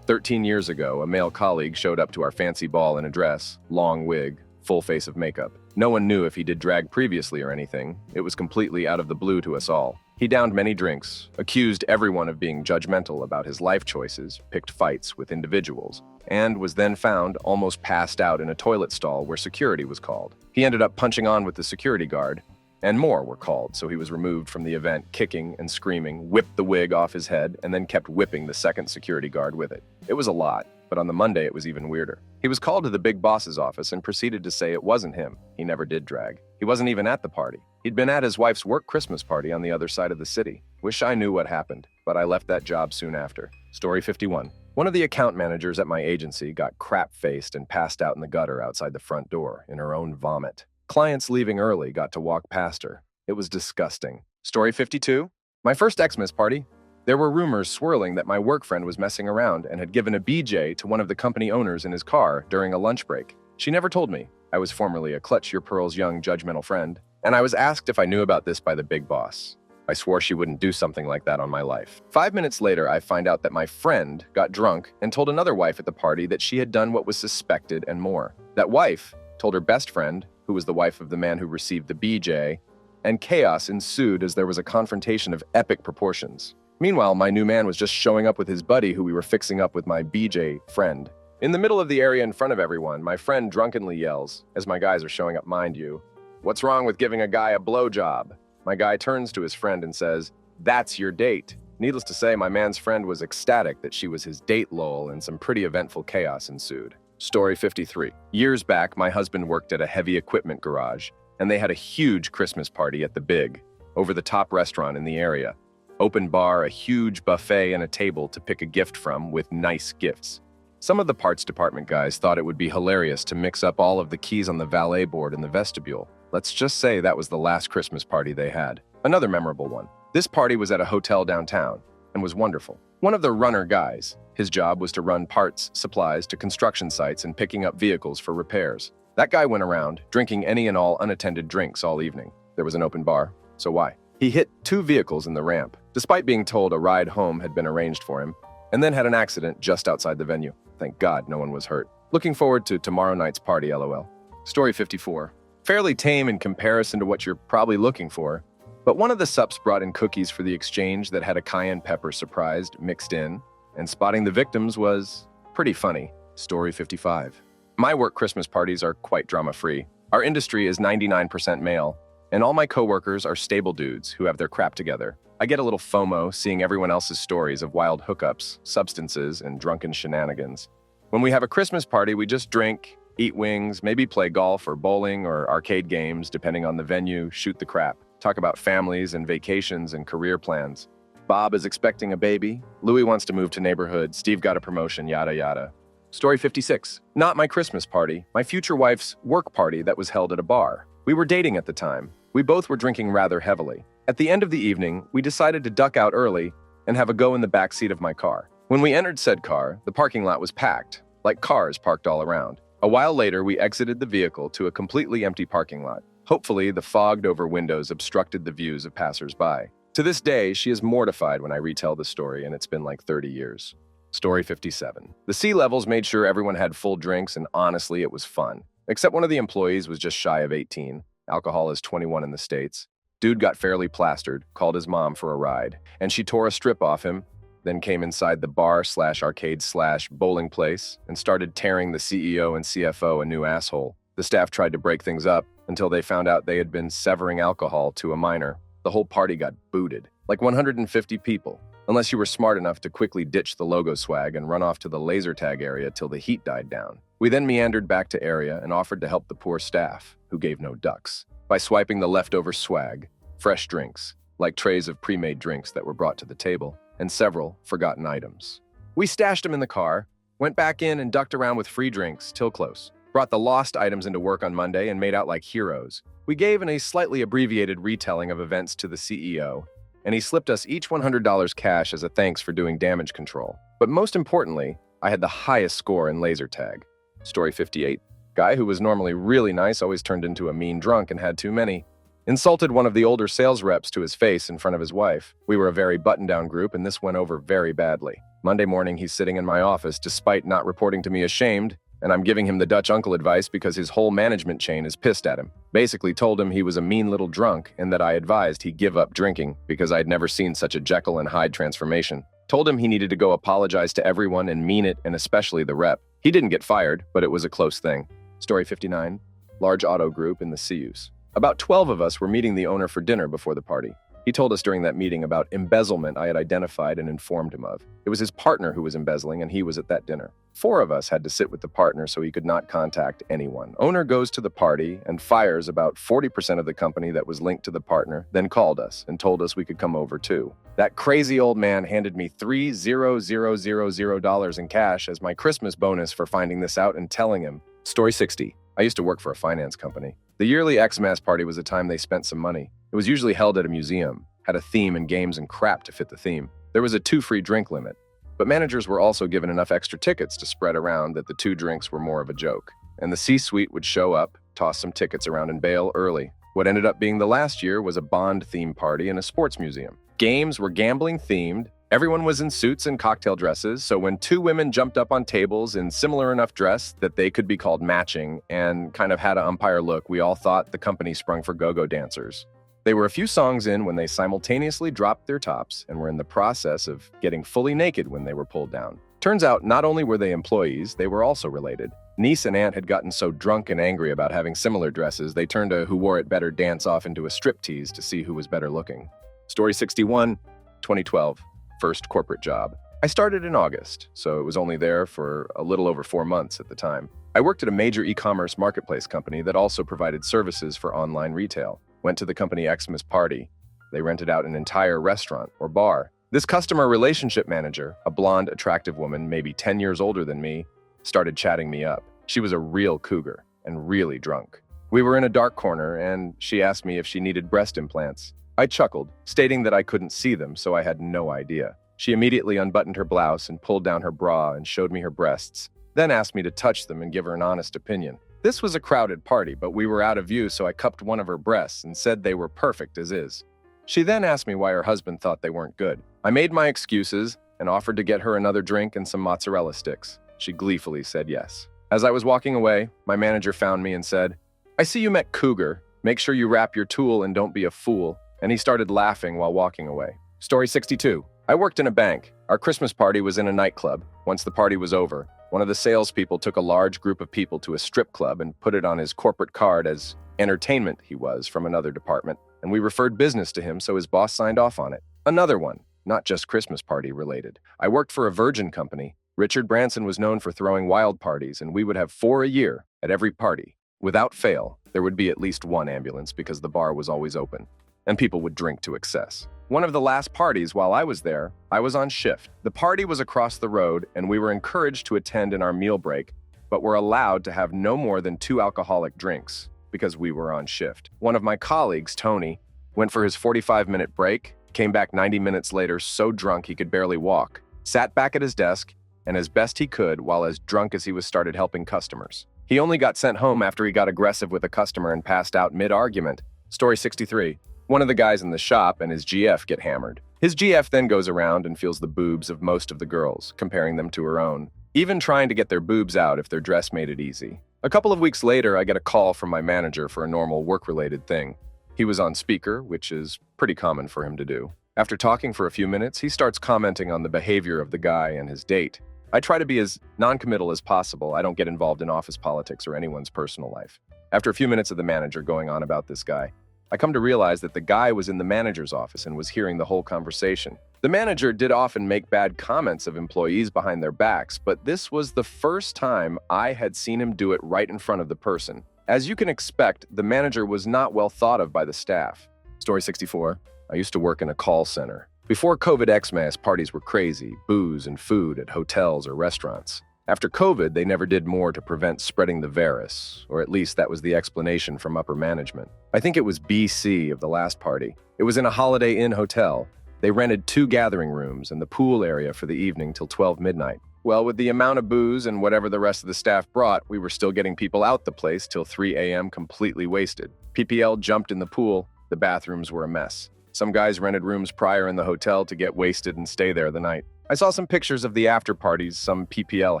13 years ago, a male colleague showed up to our fancy ball in a dress, long wig, full face of makeup. No one knew if he did drag previously or anything. It was completely out of the blue to us all. He downed many drinks, accused everyone of being judgmental about his life choices, picked fights with individuals, and was then found almost passed out in a toilet stall where security was called. He ended up punching on with the security guard, and more were called, so he was removed from the event, kicking and screaming, whipped the wig off his head, and then kept whipping the second security guard with it. It was a lot, but on the Monday it was even weirder. He was called to the big boss's office and proceeded to say it wasn't him. He never did drag. He wasn't even at the party. He'd been at his wife's work Christmas party on the other side of the city. Wish I knew what happened, but I left that job soon after. Story 51. One of the account managers at my agency got crap-faced and passed out in the gutter outside the front door in her own vomit. Clients leaving early got to walk past her. It was disgusting. Story 52. My first Xmas party, there were rumors swirling that my work friend was messing around and had given a BJ to one of the company owners in his car during a lunch break. She never told me. I was formerly a clutch your pearls young judgmental friend, and I was asked if I knew about this by the big boss. I swore she wouldn't do something like that on my life. 5 minutes later, I find out that my friend got drunk and told another wife at the party that she had done what was suspected and more. That wife told her best friend, who was the wife of the man who received the BJ, and chaos ensued as there was a confrontation of epic proportions. Meanwhile, my new man was just showing up with his buddy who we were fixing up with my BJ friend. In the middle of the area in front of everyone, my friend drunkenly yells, as my guys are showing up, mind you, "What's wrong with giving a guy a blowjob?" My guy turns to his friend and says, "That's your date." Needless to say, my man's friend was ecstatic that she was his date lol, and some pretty eventful chaos ensued. Story 53. Years back, my husband worked at a heavy equipment garage, and they had a huge Christmas party at the Big, over-the-top restaurant in the area. Open bar, a huge buffet, and a table to pick a gift from with nice gifts. Some of the parts department guys thought it would be hilarious to mix up all of the keys on the valet board in the vestibule. Let's just say that was the last Christmas party they had. Another memorable one. This party was at a hotel downtown and was wonderful. One of the runner guys, his job was to run parts, supplies to construction sites and picking up vehicles for repairs. That guy went around, drinking any and all unattended drinks all evening. There was an open bar, so why? He hit 2 vehicles in the ramp, despite being told a ride home had been arranged for him, and then had an accident just outside the venue. Thank God no one was hurt. Looking forward to tomorrow night's party, LOL. Story 54. Fairly tame in comparison to what you're probably looking for, but one of the sups brought in cookies for the exchange that had a cayenne pepper surprised mixed in, and spotting the victims was pretty funny. Story 55. My work Christmas parties are quite drama-free. Our industry is 99% male, and all my coworkers are stable dudes who have their crap together. I get a little FOMO seeing everyone else's stories of wild hookups, substances, and drunken shenanigans. When we have a Christmas party, we just drink, eat wings, maybe play golf or bowling or arcade games, depending on the venue, shoot the crap, talk about families and vacations and career plans. Bob is expecting a baby, Louis wants to move to neighborhood, Steve got a promotion, yada yada. Story 56. Not my Christmas party, my future wife's work party that was held at a bar. We were dating at the time. We both were drinking rather heavily. At the end of the evening, we decided to duck out early and have a go in the back seat of my car. When we entered said car, the parking lot was packed, like cars parked all around. A while later, we exited the vehicle to a completely empty parking lot. Hopefully, the fogged-over windows obstructed the views of passers-by. To this day, she is mortified when I retell the story, and it's been like 30 years. Story 57. The C-levels made sure everyone had full drinks, and honestly, it was fun. Except one of the employees was just shy of 18. Alcohol is 21 in the States. Dude got fairly plastered, called his mom for a ride, and she tore a strip off him, then came inside the bar/arcade/bowling place and started tearing the CEO and CFO a new asshole. The staff tried to break things up until they found out they had been severing alcohol to a minor. The whole party got booted, like 150 people, unless you were smart enough to quickly ditch the logo swag and run off to the laser tag area till the heat died down. We then meandered back to area and offered to help the poor staff, who gave no ducks, by swiping the leftover swag, fresh drinks, like trays of pre-made drinks that were brought to the table, and several forgotten items. We stashed them in the car, went back in and ducked around with free drinks till close, brought the lost items into work on Monday and made out like heroes. We gave in a slightly abbreviated retelling of events to the CEO, and he slipped us each $100 cash as a thanks for doing damage control. But most importantly, I had the highest score in laser tag. Story 58. Guy who was normally really nice always turned into a mean drunk and had too many. Insulted one of the older sales reps to his face in front of his wife. We were a very button-down group, and this went over very badly. Monday morning, he's sitting in my office despite not reporting to me ashamed, and I'm giving him the Dutch uncle advice because his whole management chain is pissed at him. Basically told him he was a mean little drunk and that I advised he give up drinking because I'd never seen such a Jekyll and Hyde transformation. Told him he needed to go apologize to everyone and mean it, and especially the rep. He didn't get fired, but it was a close thing. Story 59. Large auto group in the Cayuse. About 12 of us were meeting the owner for dinner before the party. He told us during that meeting about embezzlement I had identified and informed him of. It was his partner who was embezzling, and he was at that dinner. 4 of us had to sit with the partner so he could not contact anyone. Owner goes to the party and fires about 40% of the company that was linked to the partner, then called us and told us we could come over too. That crazy old man handed me $3,000 in cash as my Christmas bonus for finding this out and telling him. Story 60. I used to work for a finance company. The yearly Xmas party was a time they spent some money. It was usually held at a museum, had a theme and games and crap to fit the theme. There was a 2 free drink limit, but managers were also given enough extra tickets to spread around that the 2 drinks were more of a joke. And the C-suite would show up, toss some tickets around and bail early. What ended up being the last year was a Bond theme party in a sports museum. Games were gambling themed. Everyone was in suits and cocktail dresses, so when 2 women jumped up on tables in similar enough dress that they could be called matching and kind of had an umpire look, we all thought the company sprung for go-go dancers. They were a few songs in when they simultaneously dropped their tops and were in the process of getting fully naked when they were pulled down. Turns out, not only were they employees, they were also related. Niece and aunt had gotten so drunk and angry about having similar dresses, they turned a who wore it better dance-off into a striptease to see who was better looking. Story 61, 2012, first corporate job. I started in August, so it was only there for a little over 4 months at the time. I worked at a major e-commerce marketplace company that also provided services for online retail. Went to the company Xmas party. They rented out an entire restaurant or bar. This customer relationship manager, a blonde, attractive woman, maybe 10 years older than me, started chatting me up. She was a real cougar and really drunk. We were in a dark corner, and she asked me if she needed breast implants. I chuckled, stating that I couldn't see them, so I had no idea. She immediately unbuttoned her blouse and pulled down her bra and showed me her breasts, then asked me to touch them and give her an honest opinion. This was a crowded party, but we were out of view, so I cupped one of her breasts and said they were perfect as is. She then asked me why her husband thought they weren't good. I made my excuses and offered to get her another drink and some mozzarella sticks. She gleefully said yes. As I was walking away, my manager found me and said, "I see you met Cougar. Make sure you wrap your tool and don't be a fool." And he started laughing while walking away. Story 62. I worked in a bank. Our Christmas party was in a nightclub. Once the party was over, one of the salespeople took a large group of people to a strip club and put it on his corporate card as entertainment he was from another department, and we referred business to him so his boss signed off on it. Another one, not just Christmas party related. I worked for a Virgin company. Richard Branson was known for throwing wild parties, and we would have 4 a year at every party. Without fail, there would be at least one ambulance because the bar was always open, and people would drink to excess. One of the last parties while I was there, I was on shift. The party was across the road, and we were encouraged to attend in our meal break, but were allowed to have no more than 2 alcoholic drinks because we were on shift. One of my colleagues, Tony, went for his 45-minute break, came back 90 minutes later so drunk he could barely walk, sat back at his desk, and as best he could while as drunk as he was started helping customers. He only got sent home after he got aggressive with a customer and passed out mid-argument. Story 63. One of the guys in the shop and his GF get hammered. His GF then goes around and feels the boobs of most of the girls, comparing them to her own, even trying to get their boobs out if their dress made it easy. A couple of weeks later, I get a call from my manager for a normal work-related thing. He was on speaker, which is pretty common for him to do. After talking for a few minutes, he starts commenting on the behavior of the guy and his date. I try to be as non-committal as possible. I don't get involved in office politics or anyone's personal life. After a few minutes of the manager going on about this guy, I come to realize that the guy was in the manager's office and was hearing the whole conversation. The manager did often make bad comments of employees behind their backs, but this was the first time I had seen him do it right in front of the person. As you can expect, the manager was not well thought of by the staff. Story 64. I used to work in a call center. Before COVID Xmas, parties were crazy, booze and food at hotels or restaurants. After COVID, they never did more to prevent spreading the virus, or at least that was the explanation from upper management. I think it was BC of the last party. It was in a Holiday Inn hotel. They rented 2 gathering rooms and the pool area for the evening till 12 midnight. Well, with the amount of booze and whatever the rest of the staff brought, we were still getting people out the place till 3 a.m. completely wasted. PPL jumped in the pool. The bathrooms were a mess. Some guys rented rooms prior in the hotel to get wasted and stay there the night. I saw some pictures of the after parties some PPL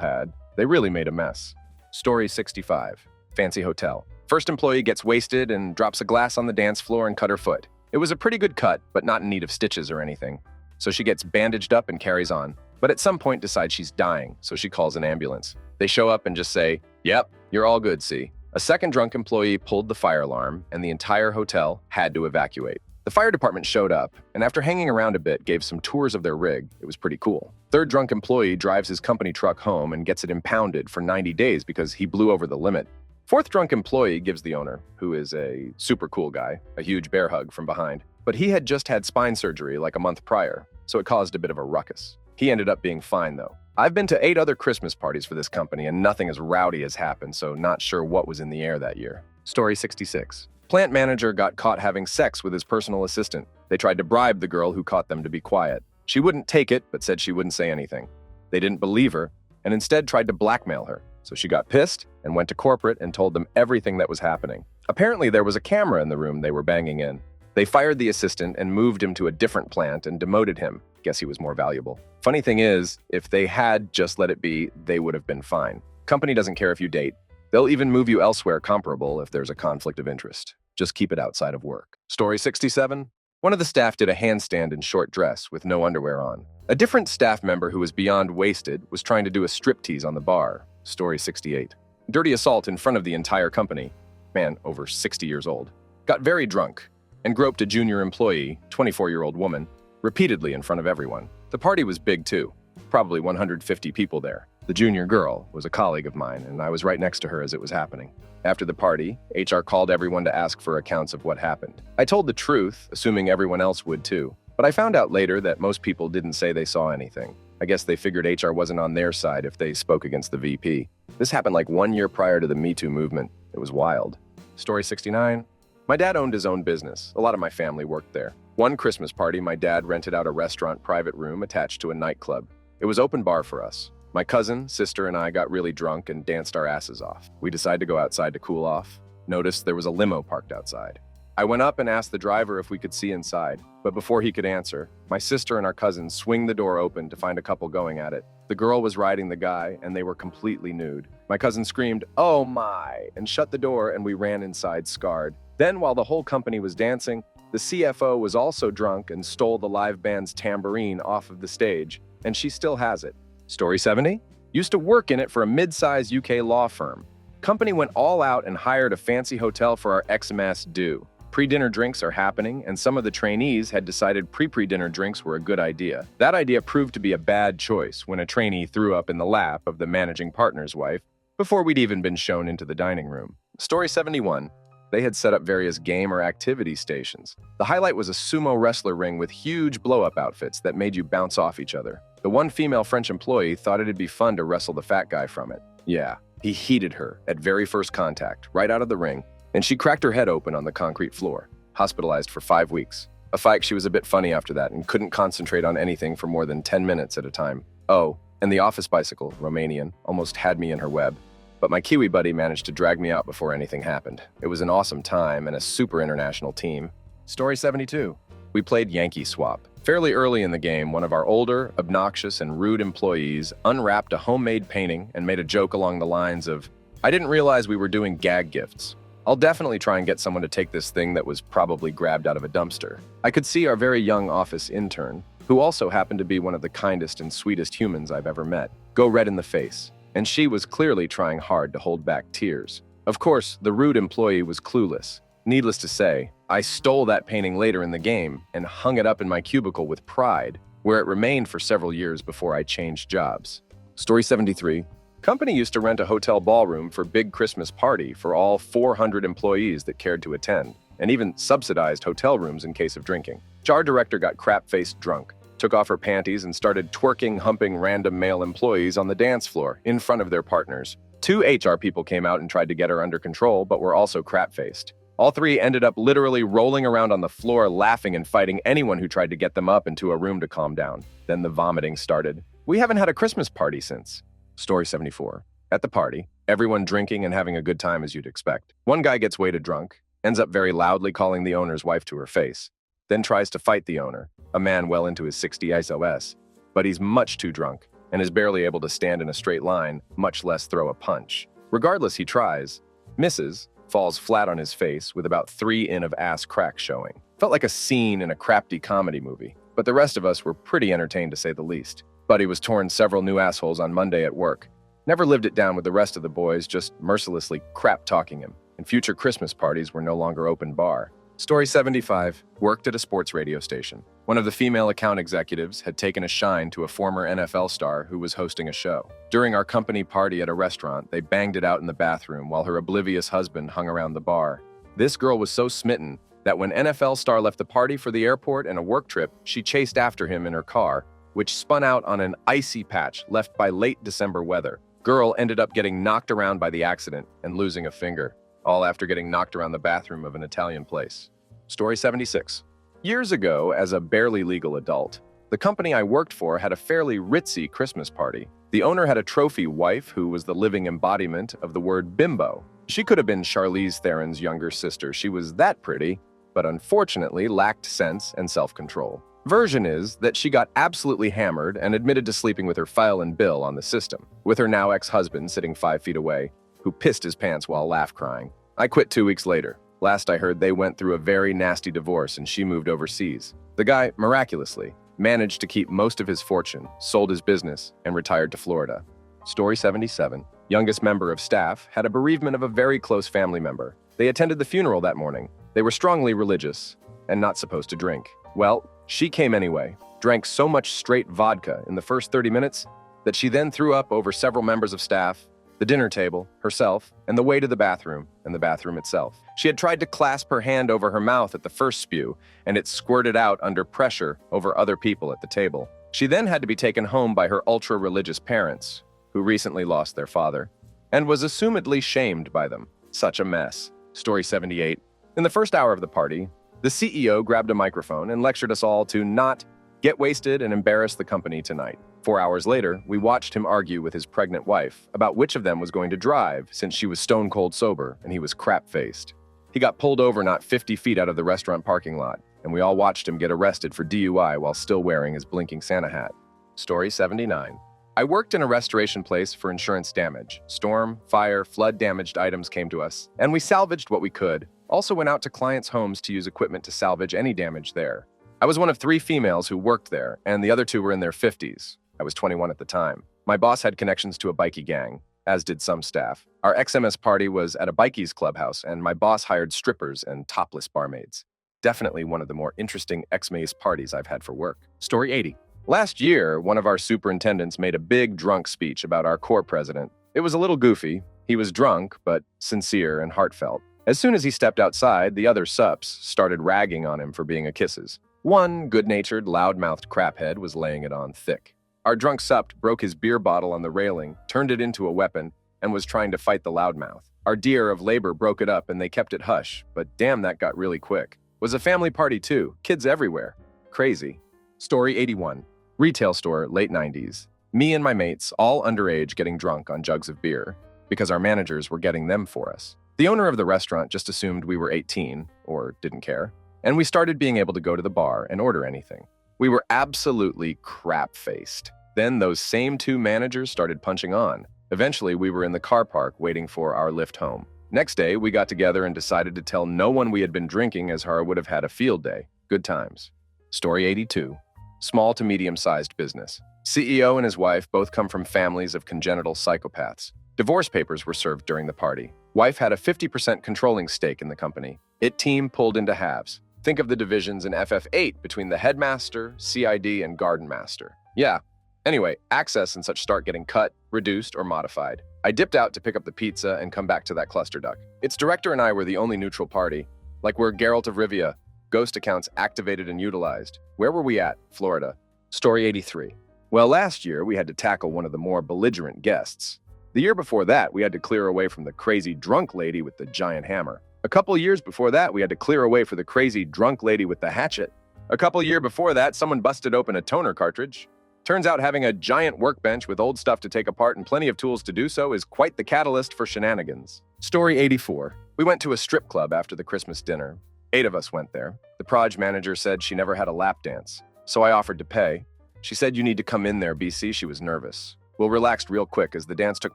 had. They really made a mess. Story 65. Fancy hotel. First employee gets wasted and drops a glass on the dance floor and cut her foot. It was a pretty good cut, but not in need of stitches or anything. So she gets bandaged up and carries on. But at some point decides she's dying, so she calls an ambulance. They show up and just say, "Yep, you're all good, see." A second drunk employee pulled the fire alarm, and the entire hotel had to evacuate. The fire department showed up, and after hanging around a bit, gave some tours of their rig. It was pretty cool. Third drunk employee drives his company truck home and gets it impounded for 90 days because he blew over the limit. Fourth drunk employee gives the owner, who is a super cool guy, a huge bear hug from behind. But he had just had spine surgery like a month prior, so it caused a bit of a ruckus. He ended up being fine, though. I've been to 8 other Christmas parties for this company, and nothing as rowdy has happened, so not sure what was in the air that year. Story 66. Plant manager got caught having sex with his personal assistant. They tried to bribe the girl who caught them to be quiet. She wouldn't take it, but said she wouldn't say anything. They didn't believe her, and instead tried to blackmail her. So she got pissed and went to corporate and told them everything that was happening. Apparently, there was a camera in the room they were banging in. They fired the assistant and moved him to a different plant and demoted him. Guess he was more valuable. Funny thing is, if they had just let it be, they would have been fine. Company doesn't care if you date. They'll even move you elsewhere comparable if there's a conflict of interest. Just keep it outside of work. Story 67. One of the staff did a handstand in short dress with no underwear on. A different staff member who was beyond wasted was trying to do a striptease on the bar. Story 68. Dirty assault in front of the entire company. Man, over 60 years old. Got very drunk and groped a junior employee, 24-year-old woman, repeatedly in front of everyone. The party was big too. Probably 150 people there. The junior girl was a colleague of mine, and I was right next to her as it was happening. After the party, HR called everyone to ask for accounts of what happened. I told the truth, assuming everyone else would too. But I found out later that most people didn't say they saw anything. I guess they figured HR wasn't on their side if they spoke against the VP. This happened like 1 year prior to the Me Too movement. It was wild. Story 69. My dad owned his own business. A lot of my family worked there. One Christmas party, my dad rented out a restaurant private room attached to a nightclub. It was open bar for us. My cousin, sister, and I got really drunk and danced our asses off. We decided to go outside to cool off. Noticed there was a limo parked outside. I went up and asked the driver if we could see inside, but before he could answer, my sister and our cousin swing the door open to find a couple going at it. The girl was riding the guy, and they were completely nude. My cousin screamed, "Oh my!" and shut the door, and we ran inside scarred. Then, while the whole company was dancing, the CFO was also drunk and stole the live band's tambourine off of the stage, and she still has it. Story 70? Used to work in it for a mid-size UK law firm. Company went all out and hired a fancy hotel for our Xmas due. Pre-dinner drinks are happening, and some of the trainees had decided pre-dinner drinks were a good idea. That idea proved to be a bad choice when a trainee threw up in the lap of the managing partner's wife before we'd even been shown into the dining room. Story 71. They had set up various game or activity stations. The highlight was a sumo wrestler ring with huge blow-up outfits that made you bounce off each other. The one female French employee thought it'd be fun to wrestle the fat guy from it. Yeah, he heated her at very first contact, right out of the ring, and she cracked her head open on the concrete floor, hospitalized for 5 weeks. A fight, she was a bit funny after that and couldn't concentrate on anything for more than 10 minutes at a time. Oh, and the office bicycle, Romanian, almost had me in her web. But my Kiwi buddy managed to drag me out before anything happened. It was an awesome time and a super international team. Story 72. We played Yankee Swap. Fairly early in the game, one of our older, obnoxious, and rude employees unwrapped a homemade painting and made a joke along the lines of, "I didn't realize we were doing gag gifts. I'll definitely try and get someone to take this thing that was probably grabbed out of a dumpster." I could see our very young office intern, who also happened to be one of the kindest and sweetest humans I've ever met, go red in the face. And she was clearly trying hard to hold back tears. Of course, the rude employee was clueless. Needless to say, I stole that painting later in the game and hung it up in my cubicle with pride, where it remained for several years before I changed jobs. Story 73. Company used to rent a hotel ballroom for big Christmas party for all 400 employees that cared to attend, and even subsidized hotel rooms in case of drinking. Jar director got crap-faced drunk, took off her panties and started twerking, humping random male employees on the dance floor in front of their partners. 2 HR people came out and tried to get her under control, but were also crap-faced. All 3 ended up literally rolling around on the floor, laughing and fighting anyone who tried to get them up into a room to calm down. Then the vomiting started. We haven't had a Christmas party since. Story 74. At the party, everyone drinking and having a good time as you'd expect. One guy gets way too drunk, ends up very loudly calling the owner's wife to her face, then tries to fight the owner, a man well into his 60 SOS, but he's much too drunk and is barely able to stand in a straight line, much less throw a punch. Regardless, he tries, misses, falls flat on his face with about 3 in of ass crack showing. Felt like a scene in a crafty comedy movie, but the rest of us were pretty entertained to say the least. Buddy was torn several new assholes on Monday at work. Never lived it down with the rest of the boys, just mercilessly crap-talking him, and future Christmas parties were no longer open bar. Story 75. Worked at a sports radio station. One of the female account executives had taken a shine to a former NFL star who was hosting a show. During our company party at a restaurant, they banged it out in the bathroom while her oblivious husband hung around the bar. This girl was so smitten that when NFL star left the party for the airport and a work trip, she chased after him in her car, which spun out on an icy patch left by late December weather. Girl ended up getting knocked around by the accident and losing a finger, all after getting knocked around the bathroom of an Italian place. Story 76. Years ago, as a barely legal adult, the company I worked for had a fairly ritzy Christmas party. The owner had a trophy wife who was the living embodiment of the word bimbo. She could have been Charlize Theron's younger sister. She was that pretty, but unfortunately lacked sense and self-control. Version is that she got absolutely hammered and admitted to sleeping with her file and bill on the system, with her now ex-husband sitting 5 feet away, who pissed his pants while laugh-crying. I quit 2 weeks later. Last I heard, they went through a very nasty divorce and she moved overseas. The guy, miraculously, managed to keep most of his fortune, sold his business, and retired to Florida. Story 77. Youngest member of staff had a bereavement of a very close family member. They attended the funeral that morning. They were strongly religious and not supposed to drink. Well, she came anyway, drank so much straight vodka in the first 30 minutes that she then threw up over several members of staff, the dinner table, herself, and the way to the bathroom, and the bathroom itself. She had tried to clasp her hand over her mouth at the first spew, and it squirted out under pressure over other people at the table. She then had to be taken home by her ultra-religious parents, who recently lost their father, and was assumedly shamed by them. Such a mess. Story 78. In the first hour of the party, the CEO grabbed a microphone and lectured us all to not get wasted and embarrass the company tonight. 4 hours later, we watched him argue with his pregnant wife about which of them was going to drive, since she was stone-cold sober and he was crap-faced. He got pulled over not 50 feet out of the restaurant parking lot, and we all watched him get arrested for DUI while still wearing his blinking Santa hat. Story 79. I worked in a restoration place for insurance damage. Storm, fire, flood-damaged items came to us, and we salvaged what we could. Also went out to clients' homes to use equipment to salvage any damage there. I was one of 3 females who worked there, and the other 2 were in their 50s. I was 21 at the time. My boss had connections to a bikie gang, as did some staff. Our XMS party was at a bikies clubhouse, and my boss hired strippers and topless barmaids. Definitely one of the more interesting XMAs parties I've had for work. Story 80. Last year, one of our superintendents made a big drunk speech about our core president. It was a little goofy. He was drunk, but sincere and heartfelt. As soon as he stepped outside, the other sups started ragging on him for being a kisses. One good-natured, loud-mouthed craphead was laying it on thick. Our drunk sup broke his beer bottle on the railing, turned it into a weapon, and was trying to fight the loudmouth. Our dear of labor broke it up and they kept it hush, but damn, that got really quick. Was a family party too, kids everywhere. Crazy. Story 81. Retail store, late 90s. Me and my mates, all underage, getting drunk on jugs of beer, because our managers were getting them for us. The owner of the restaurant just assumed we were 18, or didn't care, and we started being able to go to the bar and order anything. We were absolutely crap-faced. Then those same 2 managers started punching on. Eventually, we were in the car park waiting for our lift home. Next day, we got together and decided to tell no one we had been drinking, as Hara would have had a field day. Good times. Story 82. Small to medium-sized business. CEO and his wife both come from families of congenital psychopaths. Divorce papers were served during the party. Wife had a 50% controlling stake in the company. It team pulled into halves. Think of the divisions in FF8 between the headmaster, CID, and garden master. Yeah. Anyway, access and such start getting cut, reduced, or modified. I dipped out to pick up the pizza and come back to that cluster duck. Its director and I were the only neutral party. Like we're Geralt of Rivia. Ghost accounts activated and utilized. Where were we at? Florida. Story 83. Well, last year, we had to tackle one of the more belligerent guests. The year before that, we had to clear away from the crazy drunk lady with the giant hammer. A couple years before that, we had to clear away for the crazy drunk lady with the hatchet. A couple years before that, someone busted open a toner cartridge. Turns out having a giant workbench with old stuff to take apart and plenty of tools to do so is quite the catalyst for shenanigans. Story 84. We went to a strip club after the Christmas dinner. 8 of us went there. The proj manager said she never had a lap dance, so I offered to pay. She said, "You need to come in there, BC." She was nervous. Well, relaxed real quick as the dance took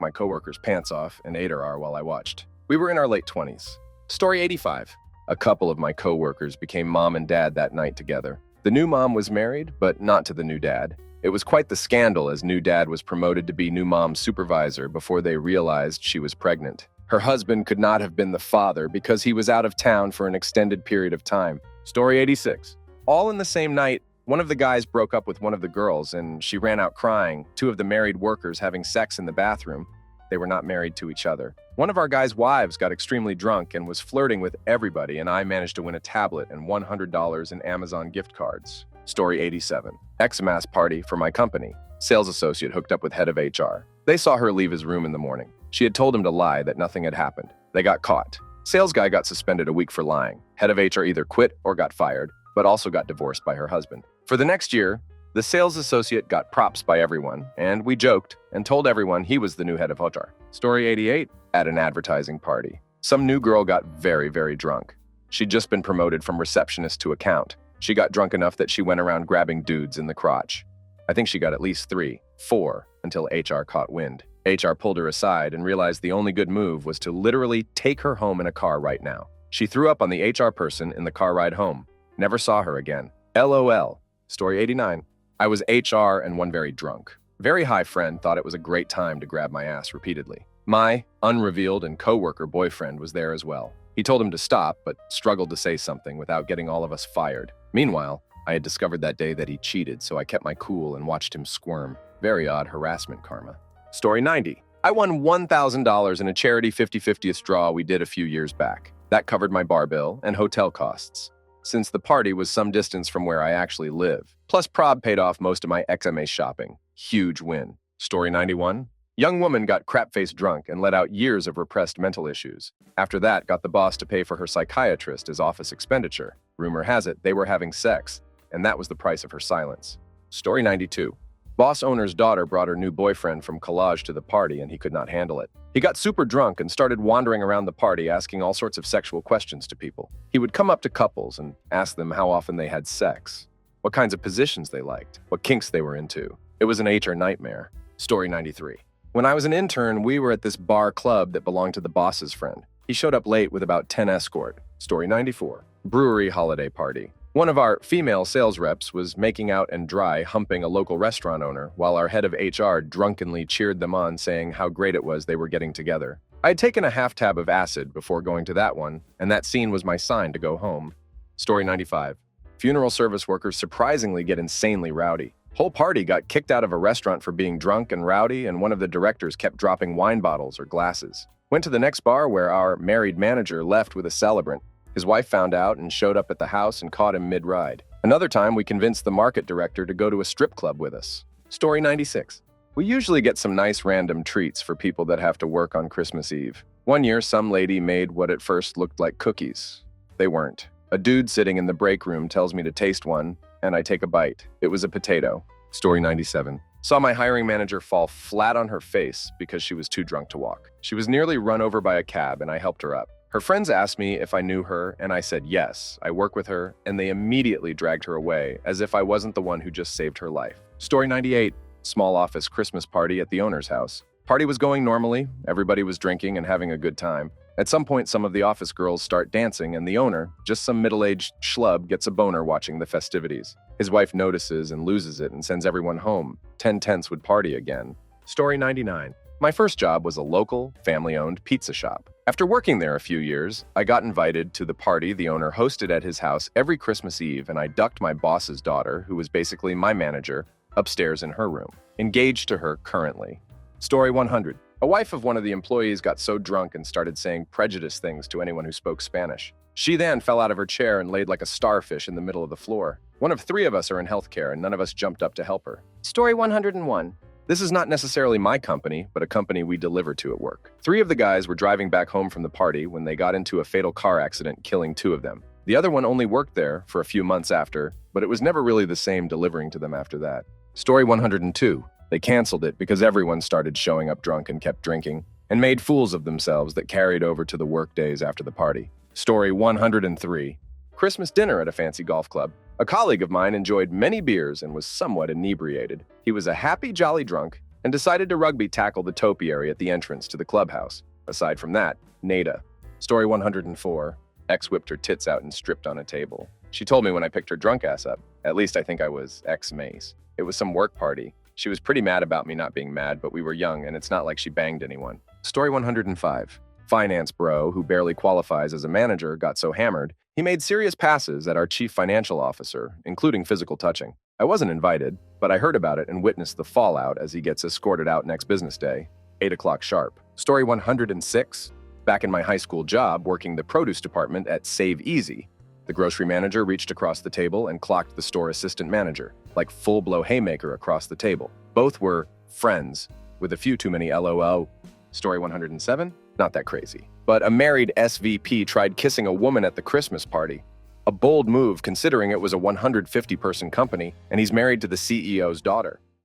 my coworker's pants off and ate her while I watched. We were in our late 20s. Story 85. A couple of my coworkers became mom and dad that night together. The new mom was married, but not to the new dad. It was quite the scandal, as new dad was promoted to be new mom's supervisor before they realized she was pregnant. Her husband could not have been the father because he was out of town for an extended period of time. Story 86. All in the same night, one of the guys broke up with one of the girls and she ran out crying, 2 of the married workers having sex in the bathroom. They were not married to each other. One of our guys' wives got extremely drunk and was flirting with everybody, and I managed to win a tablet and $100 in Amazon gift cards. Story 87. Xmas party for my company. Sales associate hooked up with head of HR. They saw her leave his room in the morning. She had told him to lie, that nothing had happened. They got caught. Sales guy got suspended a week for lying. Head of HR either quit or got fired. but also got divorced by her husband. For the next year, the sales associate got props by everyone, and we joked and told everyone he was the new head of HR. Story 88, at an advertising party. Some new girl got very, very drunk. She'd just been promoted from receptionist to account. She got drunk enough that she went around grabbing dudes in the crotch. I think she got at least 3, 4, until HR caught wind. HR pulled her aside and realized the only good move was to literally take her home in a car right now. She threw up on the HR person in the car ride home. Never saw her again. LOL. Story 89. I was HR and one very drunk. Very high friend thought it was a great time to grab my ass repeatedly. My unrevealed and coworker boyfriend was there as well. He told him to stop, but struggled to say something without getting all of us fired. Meanwhile, I had discovered that day that he cheated, so I kept my cool and watched him squirm. Very odd harassment karma. Story 90. I won $1,000 in a charity 50/50th draw we did a few years back. That covered my bar bill and hotel costs, since the party was some distance from where I actually live. Plus, Prob paid off most of my XMA shopping. Huge win. Story 91. Young woman got crap-faced drunk and let out years of repressed mental issues. After that, got the boss to pay for her psychiatrist as office expenditure. Rumor has it they were having sex, and that was the price of her silence. Story 92. Boss owner's daughter brought her new boyfriend from collage to the party, and he could not handle it. He got super drunk and started wandering around the party asking all sorts of sexual questions to people. He would come up to couples and ask them how often they had sex, what kinds of positions they liked, what kinks they were into. It was an HR nightmare. Story 93. When I was an intern, we were at this bar club that belonged to the boss's friend. He showed up late with about 10 escort. Story 94. Brewery holiday party. One of our female sales reps was making out and dry humping a local restaurant owner while our head of HR drunkenly cheered them on, saying how great it was they were getting together. I had taken a half tab of acid before going to that one, and that scene was my sign to go home. Story 95. Funeral service workers surprisingly get insanely rowdy. Whole party got kicked out of a restaurant for being drunk and rowdy, and one of the directors kept dropping wine bottles or glasses. Went to the next bar where our married manager left with a celebrant. His wife found out and showed up at the house and caught him mid-ride. Another time, we convinced the market director to go to a strip club with us. Story 96. We usually get some nice random treats for people that have to work on Christmas Eve. One year, some lady made what at first looked like cookies. They weren't. A dude sitting in the break room tells me to taste one, and I take a bite. It was a potato. Story 97. Saw my hiring manager fall flat on her face because she was too drunk to walk. She was nearly run over by a cab, and I helped her up. Her friends asked me if I knew her, and I said yes, I work with her, and they immediately dragged her away, as if I wasn't the one who just saved her life. Story 98. Small office Christmas party at the owner's house. Party was going normally, everybody was drinking and having a good time. At some point, some of the office girls start dancing, and the owner, just some middle-aged schlub, gets a boner watching the festivities. His wife notices and loses it and sends everyone home. 10/10 would party again. Story 99. My first job was a local, family-owned pizza shop. After working there a few years, I got invited to the party the owner hosted at his house every Christmas Eve, and I ducked my boss's daughter, who was basically my manager, upstairs in her room. Engaged to her currently. Story 100. A wife of one of the employees got so drunk and started saying prejudiced things to anyone who spoke Spanish. She then fell out of her chair and laid like a starfish in the middle of the floor. One of 3 of us are in healthcare, and none of us jumped up to help her. Story 101. This is not necessarily my company, but a company we deliver to at work. 3 of the guys were driving back home from the party when they got into a fatal car accident, killing 2 of them. The other one only worked there for a few months after, but it was never really the same delivering to them after that. Story 102. They canceled it because everyone started showing up drunk and kept drinking, and made fools of themselves that carried over to the work days after the party. Story 103. Christmas dinner at a fancy golf club. A colleague of mine enjoyed many beers and was somewhat inebriated. He was a happy, jolly drunk and decided to rugby tackle the topiary at the entrance to the clubhouse. Aside from that, nada. Story 104. Ex whipped her tits out and stripped on a table. She told me when I picked her drunk ass up. At least I think I was ex-mace. It was some work party. She was pretty mad about me not being mad, but we were young and it's not like she banged anyone. Story 105. Finance bro, who barely qualifies as a manager, got so hammered, he made serious passes at our chief financial officer, including physical touching. I wasn't invited, but I heard about it and witnessed the fallout as he gets escorted out next business day, 8 o'clock sharp. Story 106. Back in my high school job working the produce department at Save Easy, the grocery manager reached across the table and clocked the store assistant manager, like full-blow haymaker across the table. Both were friends, with a few too many LOL. Story 107. Not that crazy. But a married SVP tried kissing a woman at the Christmas party. A bold move considering it was a 150-person company and he's married to the CEO's daughter.